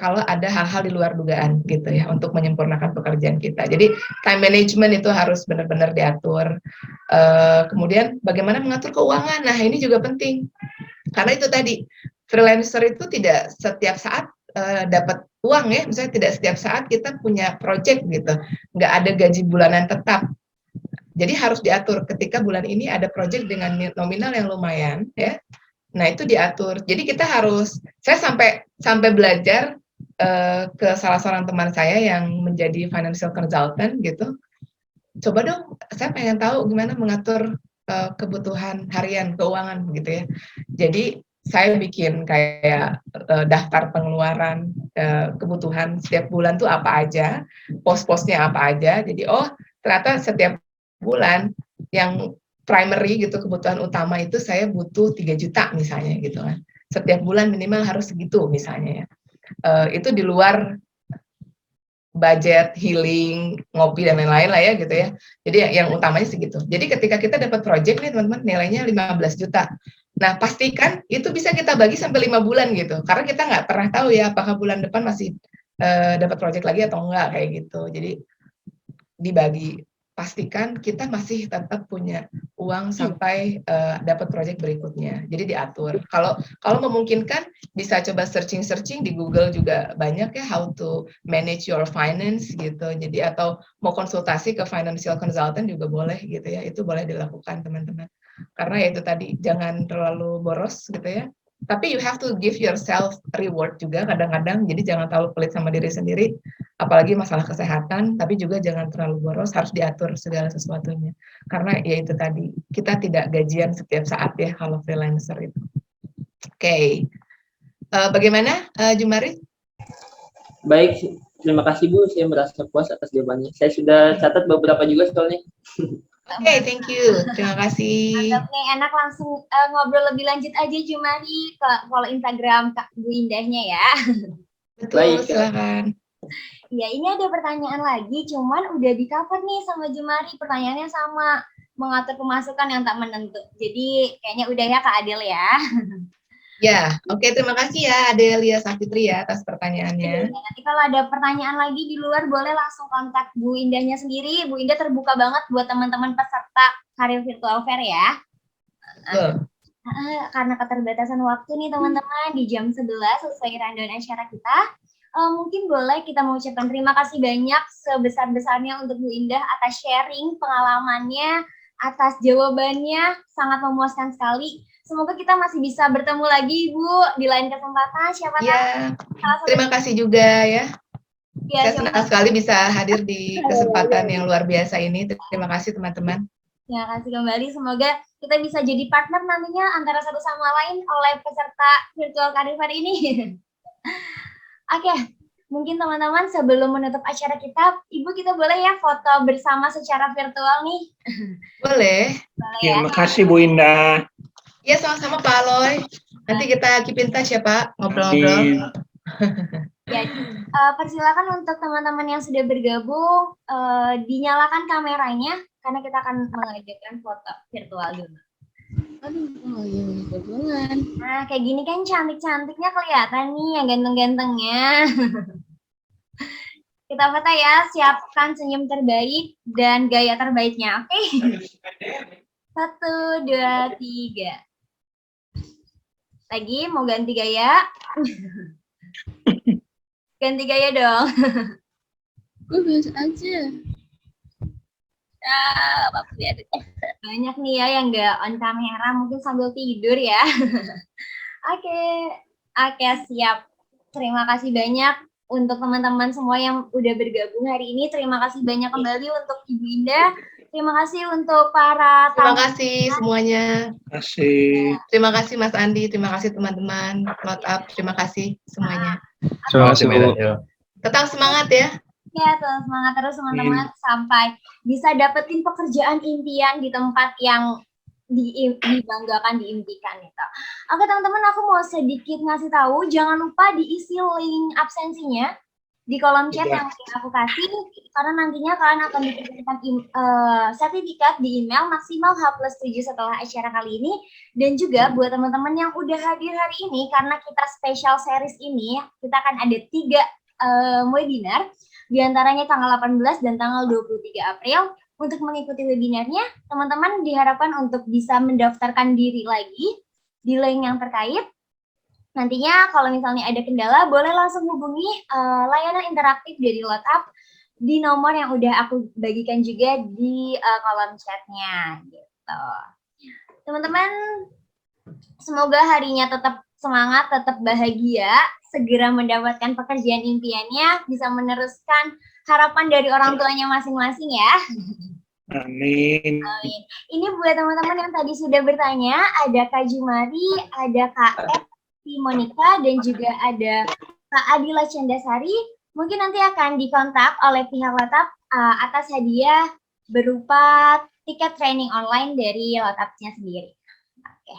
kalau ada hal-hal di luar dugaan gitu ya, untuk menyempurnakan pekerjaan kita. Jadi time management itu harus benar-benar diatur. Kemudian bagaimana mengatur keuangan, nah ini juga penting. Karena itu tadi, freelancer itu tidak setiap saat dapat uang ya, misalnya tidak setiap saat kita punya project gitu, nggak ada gaji bulanan tetap. Jadi harus diatur ketika bulan ini ada project dengan nominal yang lumayan ya. Nah, itu diatur. Jadi kita harus, saya sampai belajar ke salah seorang teman saya yang menjadi financial consultant gitu. Coba dong, saya pengen tahu gimana mengatur kebutuhan harian keuangan gitu ya. Jadi saya bikin kayak daftar pengeluaran kebutuhan setiap bulan tuh apa aja, pos-posnya apa aja. Jadi ternyata setiap bulan yang primary gitu, kebutuhan utama itu saya butuh 3 juta misalnya gitu kan. Setiap bulan minimal harus segitu misalnya ya. Itu di luar budget, healing, ngopi dan lain-lain lah ya gitu ya. Jadi yang utamanya segitu. Jadi ketika kita dapat project nih teman-teman, nilainya 15 juta. Nah, pastikan itu bisa kita bagi sampai 5 bulan gitu. Karena kita nggak pernah tahu ya apakah bulan depan masih dapat project lagi atau enggak kayak gitu. Jadi dibagi, pastikan kita masih tetap punya uang sampai dapat proyek berikutnya. Jadi diatur. Kalau memungkinkan bisa coba searching di Google juga banyak ya, how to manage your finance gitu. Jadi atau mau konsultasi ke financial consultant juga boleh gitu ya. Itu boleh dilakukan teman-teman. Karena ya itu tadi, jangan terlalu boros gitu ya. Tapi you have to give yourself reward juga kadang-kadang. Jadi jangan terlalu pelit sama diri sendiri. Apalagi masalah kesehatan, tapi juga jangan terlalu boros, harus diatur segala sesuatunya. Karena ya itu tadi, kita tidak gajian setiap saat ya kalau freelancer itu. Oke. Bagaimana Jumari? Baik, terima kasih Bu, saya merasa puas atas jawabannya. Saya sudah catat beberapa juga soalnya. Oke, thank you. Terima kasih. Mantap nih, enak langsung ngobrol lebih lanjut aja Jumari ke follow Instagram Kak Bu Indahnya ya. Betul, Baik, silakan. Ya, ini ada pertanyaan lagi, cuman udah di-cover nih sama Jumari. Pertanyaannya sama, mengatur pemasukan yang tak menentu. Jadi kayaknya udah ya Kak Adel ya. Ya, oke, terima kasih ya Adelia Safitri ya atas pertanyaannya. Nanti kalau ada pertanyaan lagi di luar boleh langsung kontak Bu Indahnya sendiri. Bu Indah terbuka banget buat teman-teman peserta Karir Virtual Fair ya. Karena keterbatasan waktu nih teman-teman, di jam 11 sesuai rundown acara kita. Mungkin boleh kita mengucapkan terima kasih banyak sebesar-besarnya untuk Bu Indah atas sharing pengalamannya, atas jawabannya, sangat memuaskan sekali. Semoga kita masih bisa bertemu lagi, Bu, di lain kesempatan. Siapa Ya, tahu. terima kasih juga ya. Ya, Saya senang sekali bisa hadir di kesempatan yang luar biasa ini. Terima kasih teman-teman. Terima kasih kembali. Semoga kita bisa jadi partner nantinya antara satu sama lain oleh peserta virtual career fair ini. Oke, mungkin teman-teman sebelum menutup acara kita, Ibu kita boleh ya foto bersama secara virtual nih? Boleh. Boleh ya? Terima kasih Bu Indah. Ya, sama-sama Pak Aloy. Nanti kita keep in touch ya Pak, ngobrol-ngobrol. Ya, persilakan untuk teman-teman yang sudah bergabung, dinyalakan kameranya, karena kita akan mengadakan foto virtual dulu. Nah, kayak gini kan cantik-cantiknya kelihatan nih, yang ganteng-gantengnya. Kita foto ya, siapkan senyum terbaik dan gaya terbaiknya, oke? 1, 2, 3. Lagi, mau ganti gaya? Ganti gaya dong. Gue biasa aja. Banyak nih ya yang nggak on kamera, mungkin sambil tidur ya. Oke, siap. Terima kasih banyak untuk teman-teman semua yang udah bergabung hari ini. Terima kasih banyak kembali untuk Ibu Indah. Terima kasih untuk para Terima kasih semuanya. Terima kasih. Terima kasih Mas Andi, terima kasih teman-teman. Load up, terima kasih semuanya. Terima kasih Bu. Tetap semangat ya. Ya, terus semangat terus teman-teman sampai bisa dapetin pekerjaan impian di tempat yang dibanggakan, diimpikan gitu. Oke teman-teman, aku mau sedikit ngasih tahu, jangan lupa diisi link absensinya di kolom chat yang aku kasih, karena nantinya kalian akan diberikan sertifikat di email maksimal H+7 setelah acara kali ini. Dan juga buat teman-teman yang udah hadir hari ini, karena kita special series ini, kita akan ada 3 webinar, diantaranya tanggal 18 dan tanggal 23 April. Untuk mengikuti webinarnya, teman-teman diharapkan untuk bisa mendaftarkan diri lagi di link yang terkait. Nantinya kalau misalnya ada kendala, boleh langsung hubungi layanan interaktif dari Load Up di nomor yang udah aku bagikan juga di kolom chatnya gitu. Teman-teman, semoga harinya tetap semangat, tetap bahagia, segera mendapatkan pekerjaan impiannya, bisa meneruskan harapan dari orang tuanya masing-masing ya. Amin. Amin. Ini buat teman-teman yang tadi sudah bertanya, ada Kak Jumari, ada Kak Monica, dan juga ada Kak Adila Candasari. Mungkin nanti akan dikontak oleh pihak Lotap atas hadiah berupa tiket training online dari Lotapnya sendiri. Oke,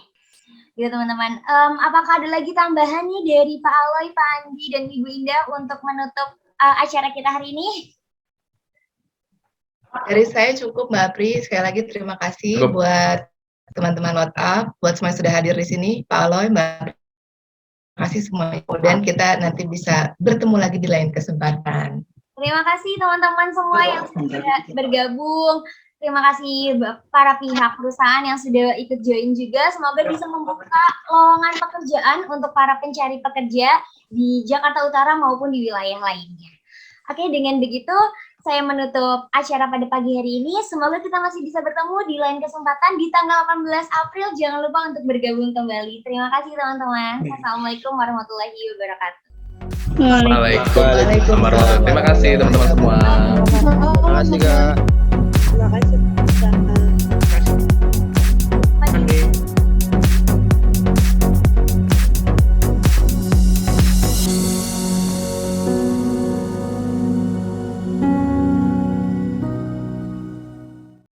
gitu teman-teman. Apakah ada lagi tambahan nih dari Pak Aloy, Pak Andi, dan Ibu Indah untuk menutup acara kita hari ini? Dari saya cukup Mbak Apri. Sekali lagi terima kasih buat teman-teman Lotap, buat semua yang sudah hadir di sini, Pak Aloy, Mbak Apri. Terima kasih semuanya. Dan kita nanti bisa bertemu lagi di lain kesempatan. Terima kasih teman-teman semua yang sudah bergabung. Terima kasih para pihak perusahaan yang sudah ikut join juga. Semoga bisa membuka lowongan pekerjaan untuk para pencari pekerja di Jakarta Utara maupun di wilayah lainnya. Oke, dengan begitu saya menutup acara pada pagi hari ini. Semoga kita masih bisa bertemu di lain kesempatan di tanggal 18 April. Jangan lupa untuk bergabung kembali. Terima kasih teman-teman. Assalamualaikum warahmatullahi wabarakatuh. Waalaikumsalam warahmatullahi wabarakatuh. Terima kasih teman-teman semua. Terima kasih Kak.